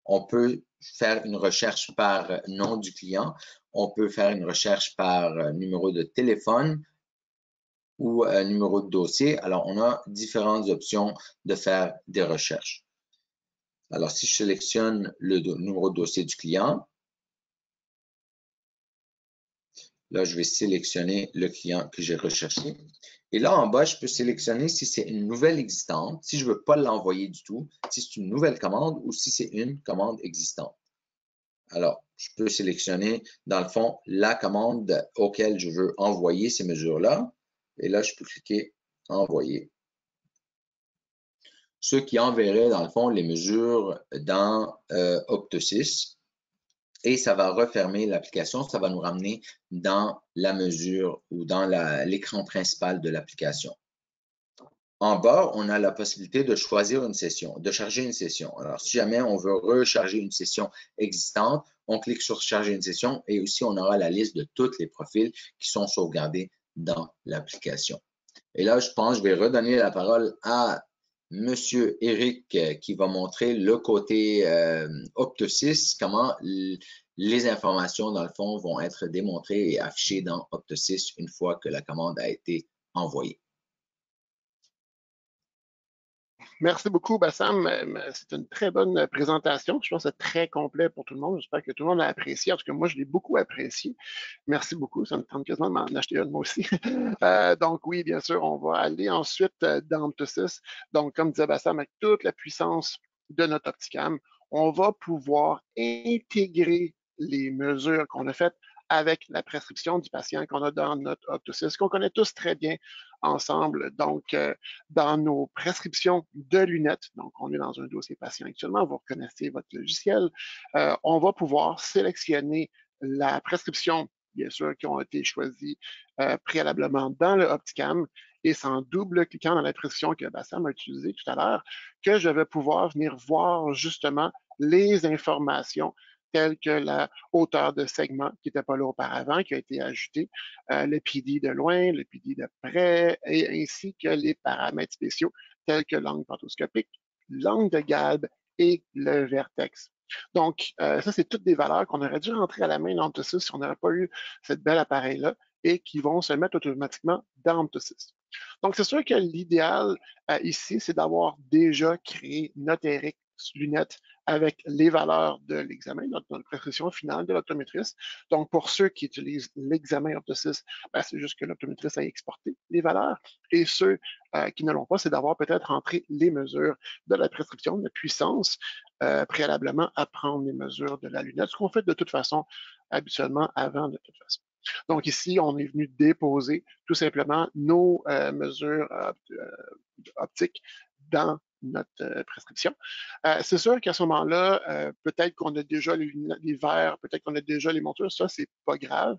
On peut faire une recherche par nom du client. On peut faire une recherche par numéro de téléphone ou numéro de dossier. Alors, on a différentes options de faire des recherches. Alors, si je sélectionne le numéro de dossier du client, là, je vais sélectionner le client que j'ai recherché. Et là, en bas, je peux sélectionner si c'est une nouvelle existante, si je ne veux pas l'envoyer du tout, si c'est une nouvelle commande ou si c'est une commande existante. Alors, je peux sélectionner, dans le fond, la commande auquel je veux envoyer ces mesures-là. Et là, je peux cliquer « Envoyer ». Ce qui enverrait, dans le fond, les mesures dans Opto6. Et ça va refermer l'application. Ça va nous ramener dans la mesure ou dans l'écran principal de l'application. En bas, on a la possibilité de choisir une session, de charger une session. Alors, si jamais on veut recharger une session existante, on clique sur « Charger une session » et aussi, on aura la liste de tous les profils qui sont sauvegardés dans l'application. Et là, je pense que je vais redonner la parole à Monsieur Eric qui va montrer le côté Opto6, comment les informations, dans le fond, vont être démontrées et affichées dans Opto6 une fois que la commande a été envoyée. Merci beaucoup, Bassam. C'est une très bonne présentation. Je pense que c'est très complet pour tout le monde. J'espère que tout le monde l'a apprécié. En tout cas, moi, je l'ai beaucoup apprécié. Merci beaucoup. Ça me tente quasiment de m'en acheter une, moi aussi. Donc, oui, bien sûr, on va aller ensuite dans Opto6. Donc, comme disait Bassam, avec toute la puissance de notre Opticam, on va pouvoir intégrer les mesures qu'on a faites avec la prescription du patient qu'on a dans notre Opto6, qu'on connaît tous très bien ensemble. Donc, dans nos prescriptions de lunettes, donc on est dans un dossier patient actuellement, vous reconnaissez votre logiciel, on va pouvoir sélectionner la prescription, bien sûr, qui ont été choisies préalablement dans le Opticam, et c'est en double-cliquant dans la prescription que Bassam a utilisée tout à l'heure que je vais pouvoir venir voir justement les informations telles que la hauteur de segment qui n'était pas là auparavant, qui a été ajoutée, le PD de loin, le PD de près, et ainsi que les paramètres spéciaux tels que l'angle pantoscopique, l'angle de Galb et le vertex. Donc, ça, c'est toutes des valeurs qu'on aurait dû rentrer à la main dans Opto6 si on n'aurait pas eu cette belle appareil-là et qui vont se mettre automatiquement dans Opto6. Donc, c'est sûr que l'idéal ici, c'est d'avoir déjà créé notre Eric lunettes avec les valeurs de l'examen, notre prescription finale de l'optométriste. Donc, pour ceux qui utilisent l'examen Opto6, ben, c'est juste que l'optométriste a exporté les valeurs. Et ceux qui ne l'ont pas, c'est d'avoir peut-être entré les mesures de la prescription de puissance préalablement à prendre les mesures de la lunette, ce qu'on fait de toute façon habituellement avant de toute façon. Donc ici, on est venu déposer tout simplement nos mesures optiques dans notre prescription. C'est sûr qu'à ce moment-là, peut-être qu'on a déjà les verres, peut-être qu'on a déjà les montures, ça, c'est pas grave,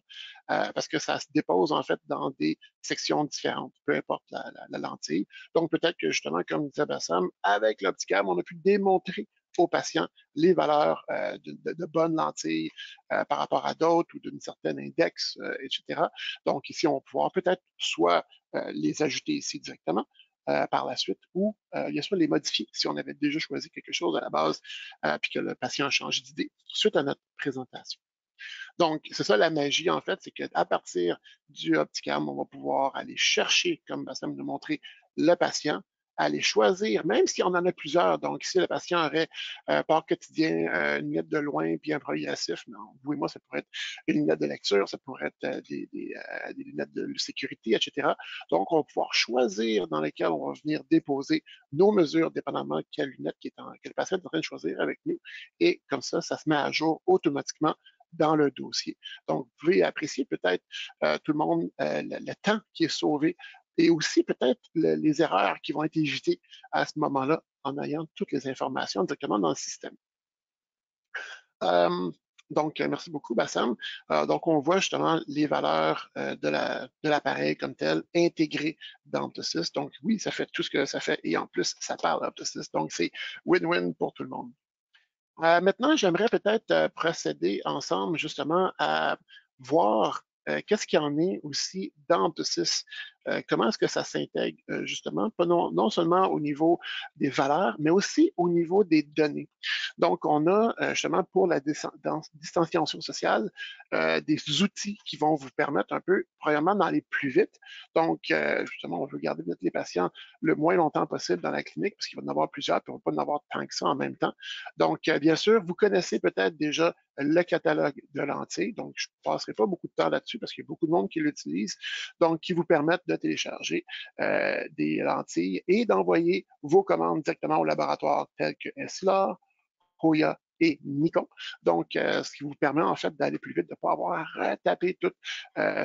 parce que ça se dépose en fait dans des sections différentes, peu importe la lentille. Donc peut-être que justement, comme disait Bassam, avec l'Opticam, on a pu démontrer aux patients les valeurs de bonnes lentilles par rapport à d'autres ou d'une certaine index, etc. Donc ici, on va pouvoir peut-être soit les ajouter ici directement, par la suite, ou bien sûr les modifier si on avait déjà choisi quelque chose à la base, puis que le patient a changé d'idée suite à notre présentation. Donc, c'est ça la magie, en fait, c'est qu'à partir du Opticam, on va pouvoir aller chercher, comme Bassam nous montrer, le patient, aller choisir, même si on en a plusieurs. Donc, si le patient aurait port quotidien, une lunette de loin, puis un progressif, non, vous et moi, ça pourrait être une lunette de lecture, ça pourrait être des lunettes de sécurité, etc. Donc, on va pouvoir choisir dans lesquelles on va venir déposer nos mesures, dépendamment de quelle lunette que le patient est en train de choisir avec nous. Et comme ça se met à jour automatiquement dans le dossier. Donc, vous pouvez apprécier peut-être tout le monde le temps qui est sauvé et aussi peut-être les erreurs qui vont être évitées à ce moment-là en ayant toutes les informations directement dans le système. Donc, merci beaucoup, Bassam. Donc, on voit justement les valeurs de l'appareil comme tel intégrées dans Opto6. Donc, oui, ça fait tout ce que ça fait et en plus, ça parle à Opto6. Donc, c'est win-win pour tout le monde. Maintenant, j'aimerais peut-être procéder ensemble justement à voir qu'est-ce qu'il y en est aussi dans Opto6. Comment est-ce que ça s'intègre justement, pas non seulement au niveau des valeurs, mais aussi au niveau des données. Donc, on a justement pour la distanciation sociale des outils qui vont vous permettre un peu, premièrement, d'aller plus vite. Donc, justement, on veut garder les patients le moins longtemps possible dans la clinique parce qu'il va en avoir plusieurs, puis on ne va pas en avoir tant que ça en même temps. Donc, bien sûr, vous connaissez peut-être déjà le catalogue de lentilles. Donc, je ne passerai pas beaucoup de temps là-dessus parce qu'il y a beaucoup de monde qui l'utilise. Donc, qui vous permettent de télécharger des lentilles et d'envoyer vos commandes directement au laboratoire tels que Essilor, Hoya et Nikon. Donc, ce qui vous permet en fait d'aller plus vite, de ne pas avoir à retaper tout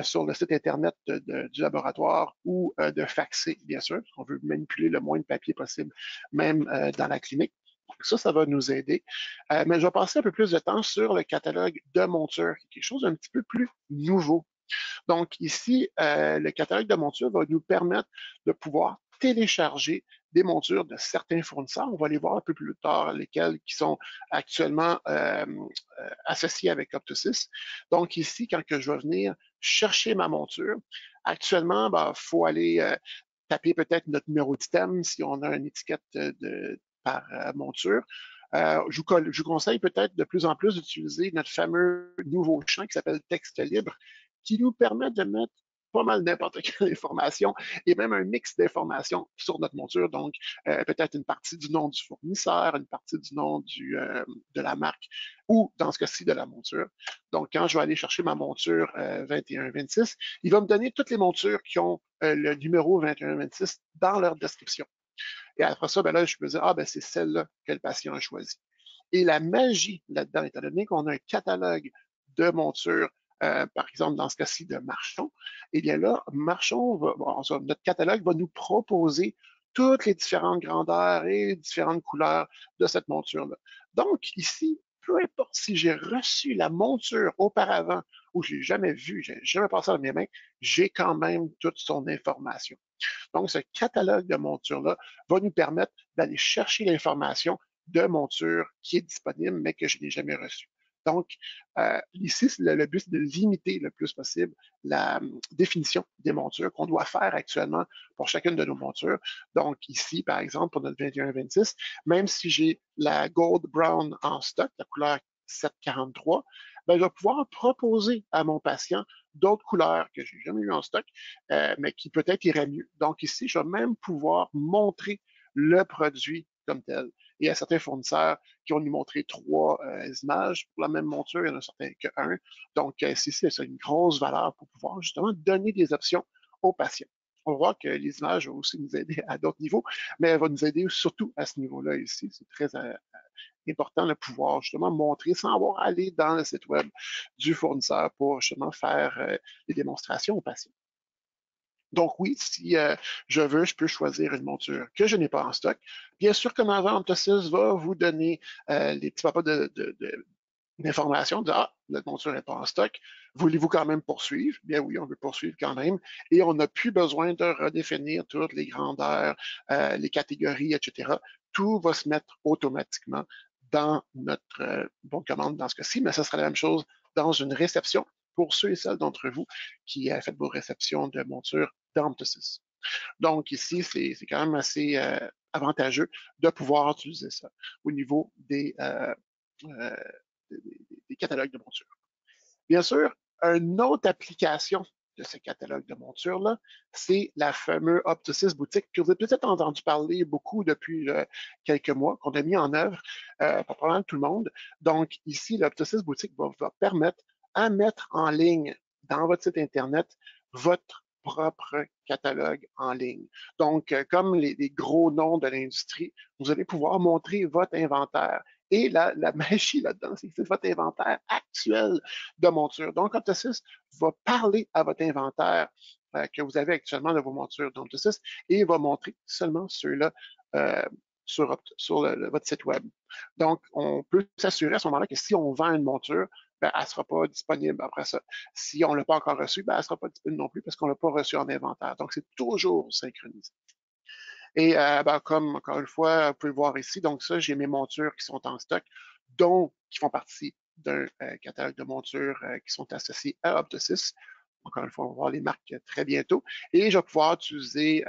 sur le site Internet du laboratoire ou de faxer, bien sûr, parce qu'on veut manipuler le moins de papier possible, même dans la clinique. Ça va nous aider. Mais je vais passer un peu plus de temps sur le catalogue de montures, quelque chose d'un petit peu plus nouveau. Donc ici, le catalogue de montures va nous permettre de pouvoir télécharger des montures de certains fournisseurs. On va les voir un peu plus tard, lesquels qui sont actuellement associés avec Opto6. Donc ici, quand que je vais venir chercher ma monture, actuellement, il faut aller taper peut-être notre numéro d'item si on a une étiquette par monture. Je vous conseille peut-être de plus en plus d'utiliser notre fameux nouveau champ qui s'appelle texte libre, qui nous permet de mettre pas mal n'importe quelle information et même un mix d'informations sur notre monture. Donc, peut-être une partie du nom du fournisseur, une partie du nom de la marque ou, dans ce cas-ci, de la monture. Donc, quand je vais aller chercher ma monture 2126, il va me donner toutes les montures qui ont le numéro 2126 dans leur description. Et après ça, là, je peux dire, c'est celle-là que le patient a choisi. Et la magie là-dedans, étant donné qu'on a un catalogue de montures, par exemple, dans ce cas-ci de Marchon, eh bien là, Marchon, notre catalogue va nous proposer toutes les différentes grandeurs et différentes couleurs de cette monture-là. Donc, ici, peu importe si j'ai reçu la monture auparavant ou je ne l'ai jamais vue, je n'ai jamais passé dans mes mains, j'ai quand même toute son information. Donc, ce catalogue de montures-là va nous permettre d'aller chercher l'information de monture qui est disponible, mais que je n'ai jamais reçue. Donc, ici, le but, c'est de limiter le plus possible la définition des montures qu'on doit faire actuellement pour chacune de nos montures. Donc, ici, par exemple, pour notre 21-26, même si j'ai la Gold Brown en stock, la couleur 743, je vais pouvoir proposer à mon patient d'autres couleurs que je n'ai jamais eues en stock, mais qui peut-être iraient mieux. Donc, ici, je vais même pouvoir montrer le produit comme tel. Et il y a certains fournisseurs qui ont nous montré 3 images pour la même monture, il y en a certains que 1. Donc, ici, c'est une grosse valeur pour pouvoir justement donner des options aux patients. On va voir que les images vont aussi nous aider à d'autres niveaux, mais elles vont nous aider surtout à ce niveau-là ici. C'est très important de pouvoir justement montrer sans avoir à aller dans le site web du fournisseur pour justement faire des démonstrations aux patients. Donc oui, si je veux, je peux choisir une monture que je n'ai pas en stock. Bien sûr, comme avant, Optosis va vous donner les petits papas d'informations, de ah, notre monture n'est pas en stock. Voulez-vous quand même poursuivre? Bien oui, on veut poursuivre quand même. Et on n'a plus besoin de redéfinir toutes les grandeurs, les catégories, etc. Tout va se mettre automatiquement dans notre bon de commande dans ce cas-ci, mais ce sera la même chose dans une réception pour ceux et celles d'entre vous qui faites vos réceptions de montures dans Optosis. Donc ici, c'est quand même assez avantageux de pouvoir utiliser ça au niveau des catalogues de montures. Bien sûr, une autre application de ce catalogue de montures-là, c'est la fameuse Optosis Boutique que vous avez peut-être entendu parler beaucoup depuis quelques mois, qu'on a mis en œuvre par probablement tout le monde. Donc ici, l'Optosis Boutique va permettre à mettre en ligne dans votre site Internet votre propre catalogue en ligne. Donc, comme les gros noms de l'industrie, vous allez pouvoir montrer votre inventaire. Et la magie là-dedans, c'est que c'est votre inventaire actuel de montures. Donc, Optosis va parler à votre inventaire que vous avez actuellement de vos montures d'Optosis et va montrer seulement ceux-là sur votre site web. Donc, on peut s'assurer à ce moment-là que si on vend une monture, ben, elle ne sera pas disponible après ça. Si on ne l'a pas encore reçue, ben, elle ne sera pas disponible non plus parce qu'on ne l'a pas reçue en inventaire. Donc, c'est toujours synchronisé. Et ben, comme, encore une fois, vous pouvez voir ici, donc ça, j'ai mes montures qui sont en stock, qui font partie d'un catalogue de montures qui sont associées à Optosis. Encore une fois, on va voir les marques très bientôt. Et je vais pouvoir utiliser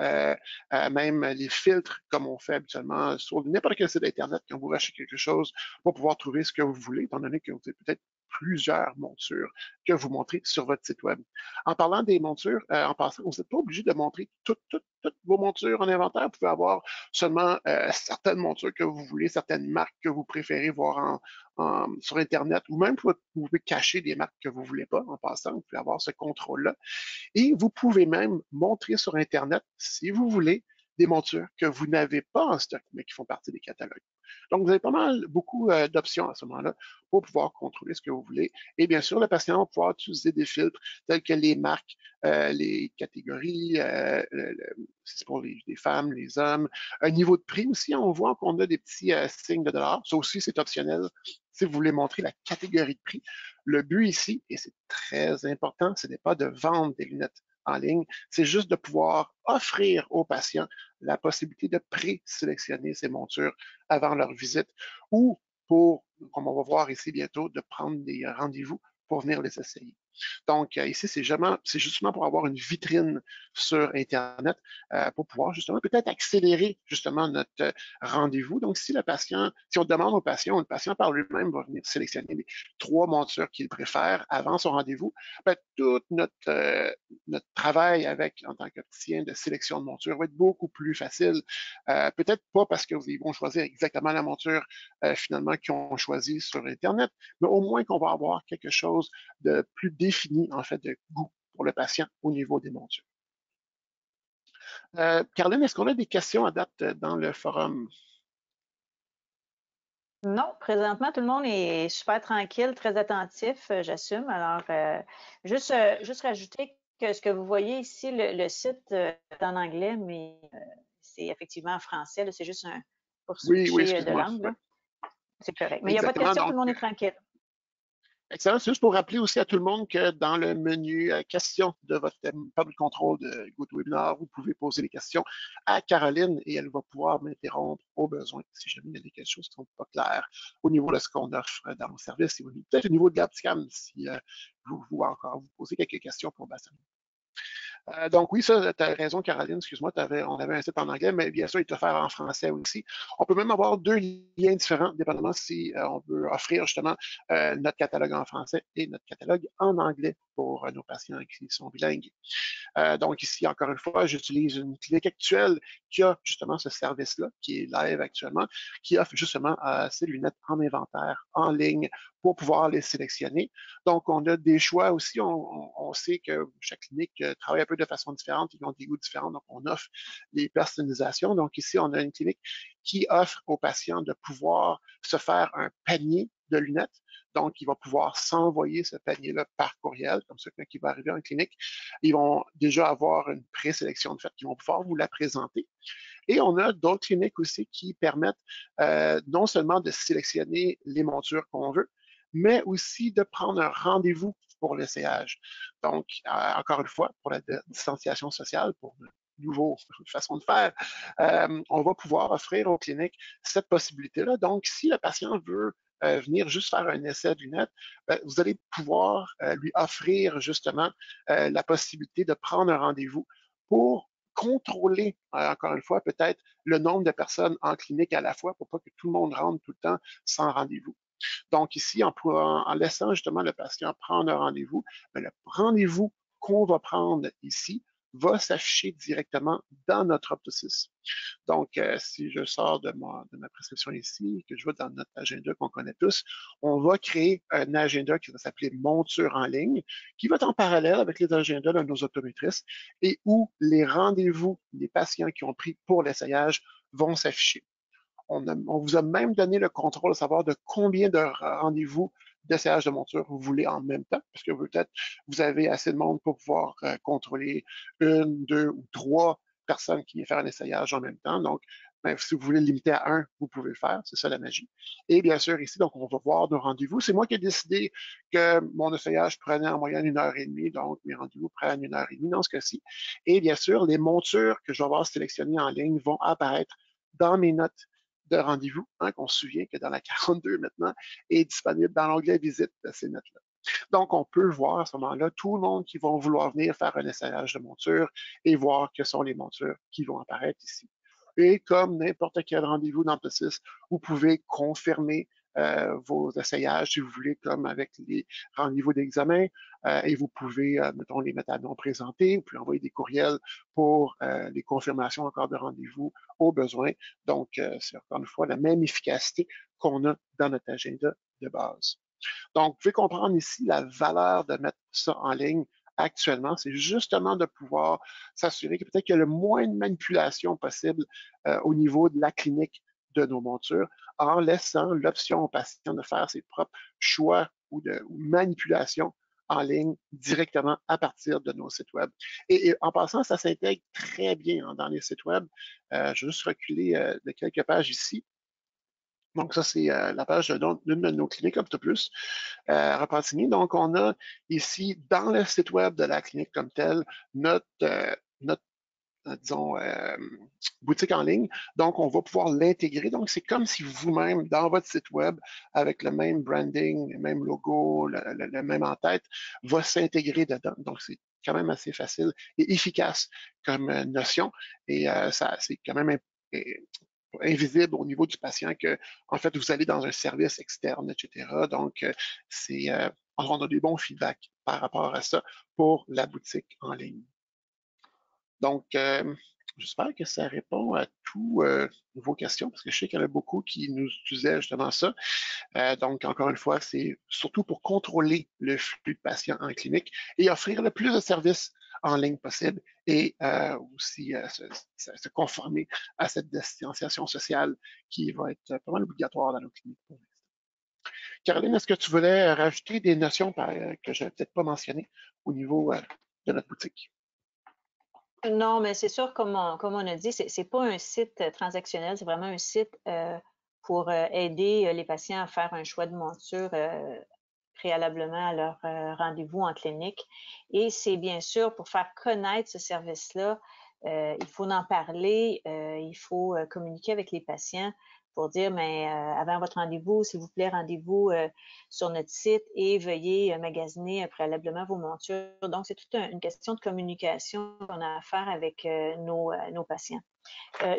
même les filtres comme on fait habituellement sur n'importe quel site Internet quand vous achetez quelque chose pour pouvoir trouver ce que vous voulez, étant donné que vous avez peut-être plusieurs montures que vous montrez sur votre site web. En parlant des montures, en passant, vous n'êtes pas obligé de montrer toutes vos montures en inventaire. Vous pouvez avoir seulement certaines montures que vous voulez, certaines marques que vous préférez voir sur Internet, ou même vous pouvez cacher des marques que vous ne voulez pas en passant. Vous pouvez avoir ce contrôle-là. Et vous pouvez même montrer sur Internet, si vous voulez, des montures que vous n'avez pas en stock, mais qui font partie des catalogues. Donc, vous avez beaucoup d'options à ce moment-là pour pouvoir contrôler ce que vous voulez. Et bien sûr, le patient va pouvoir utiliser des filtres tels que les marques, les catégories, c'est pour les femmes, les hommes. Un niveau de prix aussi, on voit qu'on a des petits signes de dollars. Ça aussi, c'est optionnel si vous voulez montrer la catégorie de prix. Le but ici, et c'est très important, ce n'est pas de vendre des lunettes en ligne, c'est juste de pouvoir offrir aux patients la possibilité de présélectionner ces montures avant leur visite ou pour, comme on va voir ici bientôt, de prendre des rendez-vous pour venir les essayer. Donc, ici, c'est justement pour avoir une vitrine sur Internet pour pouvoir justement peut-être accélérer justement notre rendez-vous. Donc, si on demande au patient, le patient par lui-même va venir sélectionner les 3 montures qu'il préfère avant son rendez-vous, ben, tout notre travail en tant qu'opticien de sélection de montures va être beaucoup plus facile. Peut-être pas parce qu'ils vont choisir exactement la monture finalement qu'ils ont choisi sur Internet, mais au moins qu'on va avoir quelque chose de plus défini, en fait, de goût pour le patient au niveau des montures. Caroline, est-ce qu'on a des questions à date dans le forum? Non, présentement, tout le monde est super tranquille, très attentif, j'assume. Alors, juste rajouter que ce que vous voyez ici, le site est en anglais, mais c'est effectivement en français. C'est juste pour switcher de langue. Ouais. C'est correct. Mais il n'y a pas de questions, tout le monde est tranquille. Excellent. C'est juste pour rappeler aussi à tout le monde que dans le menu questions de votre panneau de contrôle de GoToWebinar, vous pouvez poser les questions à Caroline et elle va pouvoir m'interrompre au besoin si jamais il y a quelque chose qui ne sont pas claires au niveau de ce qu'on offre dans nos services et peut-être au niveau de l'Opticam si vous encore vous posez quelques questions pour Bassan. Donc oui, ça, tu as raison, Caroline, excuse-moi, on avait un site en anglais, mais bien sûr, il est offert en français aussi. On peut même avoir 2 liens différents, dépendamment si on veut offrir justement notre catalogue en français et notre catalogue en anglais pour nos patients qui sont bilingues. Donc ici, encore une fois, j'utilise une clinique actuelle qui a justement ce service-là, qui est live actuellement, qui offre justement ces lunettes en inventaire, en ligne, pour pouvoir les sélectionner. Donc, on a des choix aussi. On sait que chaque clinique travaille un peu de façon différente, ils ont des goûts différents, donc on offre les personnalisations. Donc ici, on a une clinique qui offre aux patients de pouvoir se faire un panier de lunettes. Donc, il va pouvoir s'envoyer ce panier-là par courriel, comme ça, quand il va arriver en clinique, ils vont déjà avoir une présélection de fait, qui vont pouvoir vous la présenter. Et on a d'autres cliniques aussi qui permettent non seulement de sélectionner les montures qu'on veut, mais aussi de prendre un rendez-vous pour l'essayage. Donc, encore une fois, pour la distanciation sociale, pour une nouvelle façon de faire, on va pouvoir offrir aux cliniques cette possibilité-là. Donc, si le patient veut venir juste faire un essai de lunettes, vous allez pouvoir lui offrir justement la possibilité de prendre un rendez-vous pour contrôler, encore une fois, peut-être le nombre de personnes en clinique à la fois pour pas que tout le monde rentre tout le temps sans rendez-vous. Donc ici, en laissant justement le patient prendre un rendez-vous, le rendez-vous qu'on va prendre ici va s'afficher directement dans notre Optosis. Donc, si je sors de ma prescription ici, que je vais dans notre agenda qu'on connaît tous, on va créer un agenda qui va s'appeler monture en ligne, qui va être en parallèle avec les agendas de nos optométristes et où les rendez-vous des patients qui ont pris pour l'essayage vont s'afficher. On vous a même donné le contrôle de savoir de combien de rendez-vous d'essayage de monture vous voulez en même temps, parce que peut-être vous avez assez de monde pour pouvoir contrôler 1, 2 ou 3 personnes qui viennent faire un essayage en même temps. Donc, ben, si vous voulez le limiter à 1, vous pouvez le faire. C'est ça la magie. Et bien sûr, ici, donc, on va voir nos rendez-vous. C'est moi qui ai décidé que mon essayage prenait en moyenne 1h30, donc mes rendez-vous prennent 1h30 dans ce cas-ci. Et bien sûr, les montures que je vais avoir sélectionnées en ligne vont apparaître dans mes notes de rendez-vous, hein, qu'on se souvient que dans la 42 maintenant, est disponible dans l'onglet visite de ces notes-là. Donc, on peut voir à ce moment-là tout le monde qui vont vouloir venir faire un essayage de monture et voir quelles sont les montures qui vont apparaître ici. Et comme n'importe quel rendez-vous dans PSIS, vous pouvez confirmer vos essayages si vous voulez, comme avec les rendez-vous d'examen, et vous pouvez, mettons, les mettre à non présenté, vous pouvez envoyer des courriels pour les confirmations encore de rendez-vous au besoin. Donc, c'est encore une fois la même efficacité qu'on a dans notre agenda de base. Donc, vous pouvez comprendre ici la valeur de mettre ça en ligne actuellement, c'est justement de pouvoir s'assurer que peut-être qu'il y a le moins de manipulation possible au niveau de la clinique de nos montures, en laissant l'option au patient de faire ses propres choix ou manipulations en ligne directement à partir de nos sites web. Et en passant, ça s'intègre très bien dans les sites web. Je vais juste reculer de quelques pages ici. Donc, ça, c'est la page d'une de nos cliniques OptoPlus, Repentigny. Donc, on a ici, dans le site web de la clinique comme telle, notre disons, boutique en ligne. Donc, on va pouvoir l'intégrer. Donc, c'est comme si vous-même, dans votre site web, avec le même branding, le même logo, le même en-tête, va s'intégrer dedans. Donc, c'est quand même assez facile et efficace comme notion. Et ça, c'est quand même invisible au niveau du patient que, en fait, vous allez dans un service externe, etc. Donc, on a des bons feedbacks par rapport à ça pour la boutique en ligne. Donc, j'espère que ça répond à toutes vos questions, parce que je sais qu'il y en a beaucoup qui nous utilisaient justement ça. Donc, encore une fois, c'est surtout pour contrôler le flux de patients en clinique et offrir le plus de services en ligne possible et aussi se conformer à cette distanciation sociale qui va être pas mal obligatoire dans nos cliniques pour l'instant. Caroline, est-ce que tu voulais rajouter des notions que je n'avais peut-être pas mentionnées au niveau de notre boutique? Non, mais c'est sûr, comme on a dit, c'est pas un site transactionnel, c'est vraiment un site pour aider les patients à faire un choix de monture préalablement à leur rendez-vous en clinique. Et c'est bien sûr pour faire connaître ce service-là, il faut en parler, il faut communiquer avec les patients pour dire, mais avant votre rendez-vous, s'il vous plaît, rendez-vous sur notre site et veuillez magasiner préalablement vos montures. Donc, c'est toute une question de communication qu'on a à faire avec nos patients.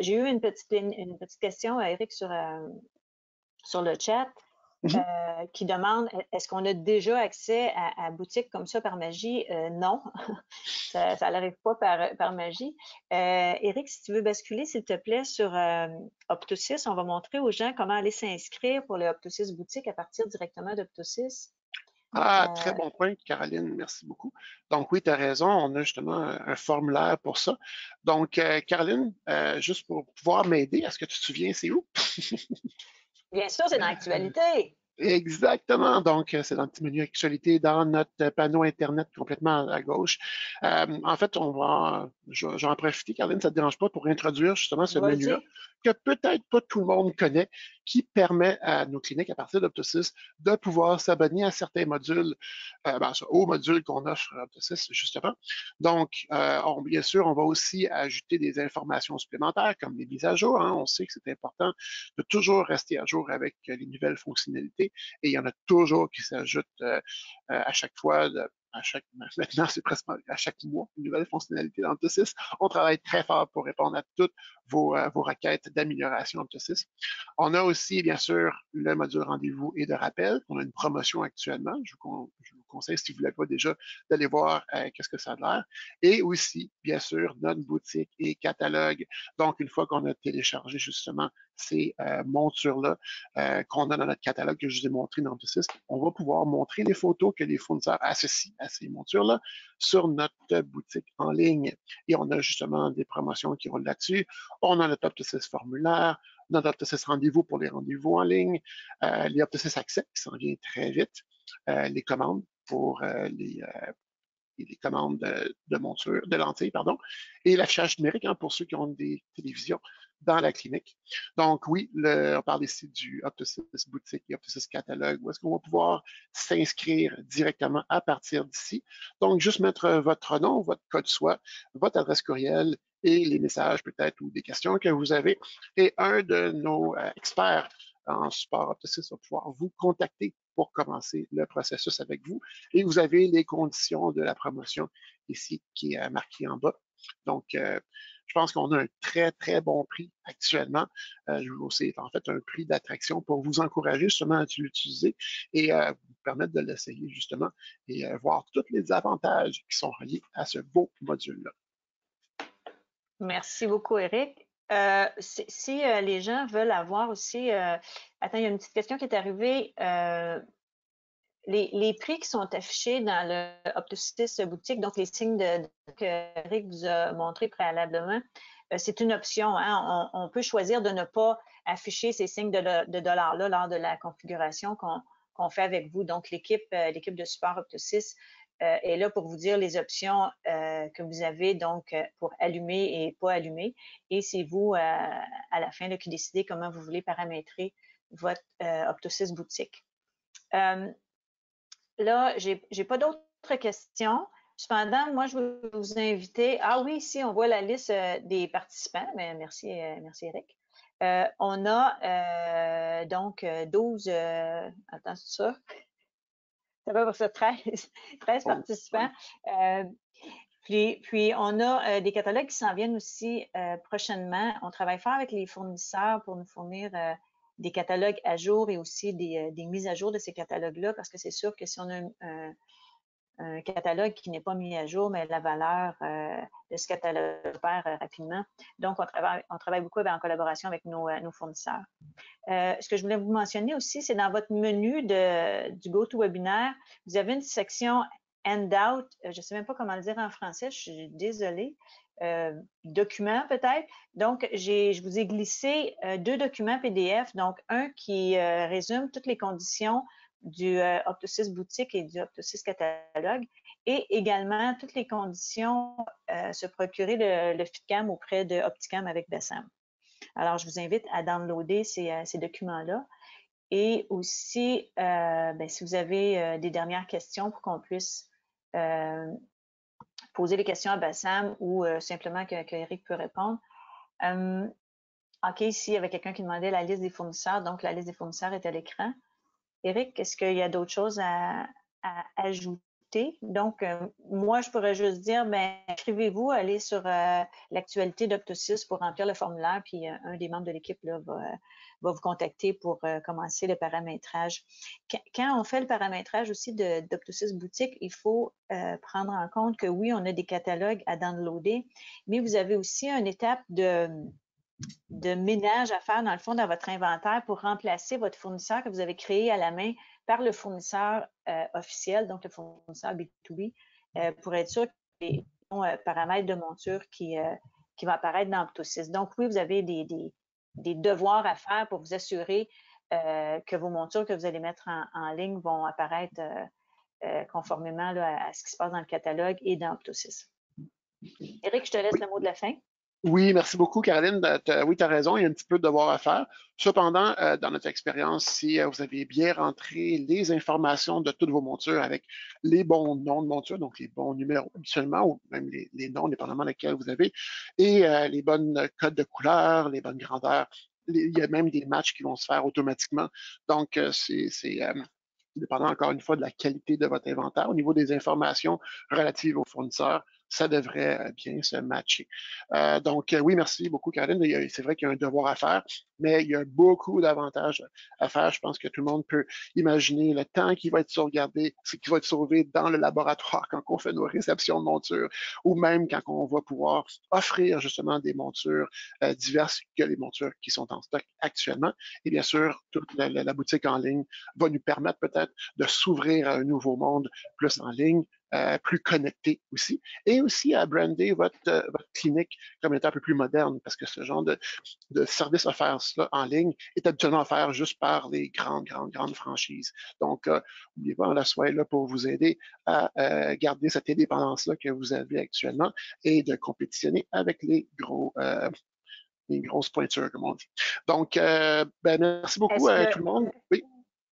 J'ai eu une petite question, Eric, sur le chat. Qui demande est-ce qu'on a déjà accès à boutique comme ça par magie? Non, ça n'arrive pas par magie. Eric, si tu veux basculer, s'il te plaît, sur Opto6, on va montrer aux gens comment aller s'inscrire pour le Opto6 boutique à partir directement d'Opto6. Ah, très bon point, Caroline, merci beaucoup. Donc oui, tu as raison, on a justement un formulaire pour ça. Donc, Caroline, juste pour pouvoir m'aider, est-ce que tu te souviens, c'est où? Bien sûr, c'est dans l'actualité. Exactement. Donc, c'est dans le petit menu actualité, dans notre panneau Internet complètement à gauche. En fait, je vais en profiter, Caroline, ça ne te dérange pas, pour introduire justement ce menu-là, que peut-être pas tout le monde connaît, qui permet à nos cliniques, à partir d'Opto6, de pouvoir s'abonner à certains modules, aux modules qu'on offre à Opto6, justement. Donc, bien sûr, on va aussi ajouter des informations supplémentaires, comme les mises à jour. Hein. On sait que c'est important de toujours rester à jour avec les nouvelles fonctionnalités. Et il y en a toujours qui s'ajoutent à chaque fois, maintenant c'est presque à chaque mois, une nouvelle fonctionnalité dans Opto6. On travaille très fort pour répondre à toutes vos requêtes d'amélioration Opto6. On a aussi, bien sûr, le module rendez-vous et de rappel. On a une promotion actuellement. Je vous conseille, si vous ne l'avez pas déjà, d'aller voir qu'est-ce que ça a l'air. Et aussi, bien sûr, notre boutique et catalogue. Donc, une fois qu'on a téléchargé justement ces montures-là qu'on a dans notre catalogue que je vous ai montré dans Opto6, on va pouvoir montrer les photos que les fournisseurs associent à ces montures-là sur notre boutique en ligne. Et on a justement des promotions qui roulent là-dessus. On a notre Opto6 formulaire, notre Opto6 rendez-vous pour les rendez-vous en ligne, les Opto6 accès qui s'en vient très vite, les commandes pour les commandes de montures, de lentilles, pardon, et l'affichage numérique hein, pour ceux qui ont des télévisions dans la clinique. Donc oui, on parle ici du Opto6 boutique et Opto6 catalogue, où est-ce qu'on va pouvoir s'inscrire directement à partir d'ici. Donc juste mettre votre nom, votre code SOIT, votre adresse courriel et les messages peut-être ou des questions que vous avez. Et un de nos experts en support Opto6 va pouvoir vous contacter pour commencer le processus avec vous. Et vous avez les conditions de la promotion ici qui est marqué en bas. Donc, je pense qu'on a un très, très bon prix actuellement. C'est en fait un prix d'attraction pour vous encourager justement à l'utiliser et vous permettre de l'essayer justement et voir tous les avantages qui sont reliés à ce beau module-là. Merci beaucoup, Eric. Si les gens veulent avoir aussi, attends, il y a une petite question qui est arrivée. Les prix qui sont affichés dans le Opto6 boutique, donc les signes que Eric vous a montré préalablement, c'est une option. Hein? On peut choisir de ne pas afficher ces signes de dollars-là lors de la configuration qu'on fait avec vous. Donc, l'équipe de support Opto6 est là pour vous dire les options que vous avez donc pour allumer et pas allumer. Et c'est vous, à la fin, là, qui décidez comment vous voulez paramétrer votre Opto6 boutique. Là, j'ai pas d'autres questions. Cependant, moi, je veux vous inviter. Ah oui, ici, on voit la liste des participants. Mais merci, Eric. On a donc 12. Attends, c'est ça. Ça va pour ça, 13 participants. Puis, on a des catalogues qui s'en viennent aussi prochainement. On travaille fort avec les fournisseurs pour nous fournir des catalogues à jour et aussi des mises à jour de ces catalogues-là, parce que c'est sûr que si on a un catalogue qui n'est pas mis à jour, mais la valeur de ce catalogue perd rapidement. Donc, on travaille beaucoup en collaboration avec nos fournisseurs. Ce que je voulais vous mentionner aussi, c'est dans votre menu du GoToWebinar, vous avez une section Handout, je ne sais même pas comment le dire en français, je suis désolée. Documents peut-être. Donc, je vous ai glissé 2 documents PDF, donc un qui résume toutes les conditions du Opto6 boutique et du Opto6 catalogue et également toutes les conditions se procurer le FitCam auprès de Opticam avec Bessam. Alors, je vous invite à downloader ces documents-là. Et aussi, si vous avez des dernières questions pour qu'on puisse poser les questions à Bassam ou simplement que Eric peut répondre. OK, ici, il y avait quelqu'un qui demandait la liste des fournisseurs. Donc, la liste des fournisseurs est à l'écran. Éric, est-ce qu'il y a d'autres choses à ajouter? Donc, moi, je pourrais juste dire, ben, inscrivez-vous, allez sur l'actualité d'Octo6 pour remplir le formulaire, puis un des membres de l'équipe va vous contacter pour commencer le paramétrage. Quand on fait le paramétrage aussi d'Octo6 Boutique, il faut prendre en compte que oui, on a des catalogues à downloader, mais vous avez aussi une étape de ménage à faire dans le fond dans votre inventaire pour remplacer votre fournisseur que vous avez créé à la main par le fournisseur officiel, donc le fournisseur B2B, pour être sûr qu'il y a des paramètres de monture qui vont apparaître dans Octo6. Donc oui, vous avez des devoirs à faire pour vous assurer que vos montures que vous allez mettre en ligne vont apparaître conformément là, à ce qui se passe dans le catalogue et dans Octo6. Éric, je te laisse le mot de la fin. Oui, merci beaucoup, Caroline. Oui, tu as raison, il y a un petit peu de devoir à faire. Cependant, dans notre expérience, si vous avez bien rentré les informations de toutes vos montures avec les bons noms de montures, donc les bons numéros habituellement, ou même les noms, dépendamment lesquels vous avez, et les bonnes codes de couleurs, les bonnes grandeurs, il y a même des matchs qui vont se faire automatiquement. Donc, c'est dépendant encore une fois de la qualité de votre inventaire. Au niveau des informations relatives aux fournisseurs, ça devrait bien se matcher. Donc, oui, merci beaucoup, Caroline. C'est vrai qu'il y a un devoir à faire, mais il y a beaucoup d'avantages à faire. Je pense que tout le monde peut imaginer le temps qui va être sauvegardé, ce qui va être sauvé dans le laboratoire quand on fait nos réceptions de montures, ou même quand on va pouvoir offrir justement des montures diverses que les montures qui sont en stock actuellement. Et bien sûr, toute la boutique en ligne va nous permettre peut-être de s'ouvrir à un nouveau monde plus en ligne, plus connecté aussi, et aussi à brander votre clinique comme étant un peu plus moderne, parce que ce genre de service offert en ligne est habituellement offert juste par les grandes franchises. Donc, n'oubliez pas, la soirée est là pour vous aider à garder cette indépendance-là que vous avez actuellement et de compétitionner avec les grosses pointures, comme on dit. Donc, merci beaucoup à tout le monde. Oui.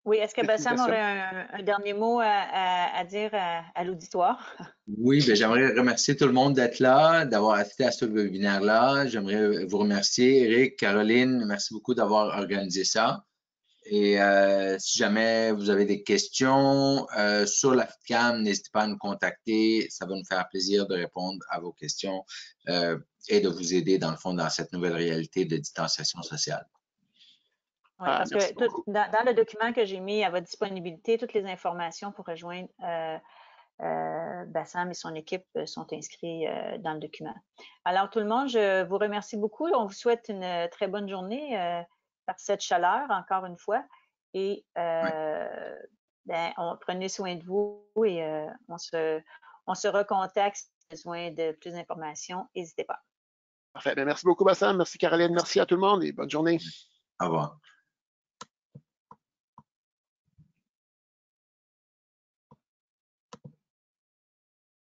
Oui, est-ce que Bassam aurait un dernier mot à dire à l'auditoire? Oui, bien, j'aimerais remercier tout le monde d'être là, d'avoir assisté à ce webinaire-là. J'aimerais vous remercier, Eric, Caroline, merci beaucoup d'avoir organisé ça. Et si jamais vous avez des questions sur la FitCam, n'hésitez pas à nous contacter. Ça va nous faire plaisir de répondre à vos questions et de vous aider, dans le fond, dans cette nouvelle réalité de distanciation sociale. Oui, parce que dans le document que j'ai mis à votre disponibilité, toutes les informations pour rejoindre Bassam et son équipe sont inscrits dans le document. Alors, tout le monde, je vous remercie beaucoup. On vous souhaite une très bonne journée par cette chaleur, encore une fois. Et prenez soin de vous et on se recontacte si vous avez besoin de plus d'informations. N'hésitez pas. Parfait. Bien, merci beaucoup, Bassam. Merci, Caroline. Merci à tout le monde et bonne journée. Au revoir.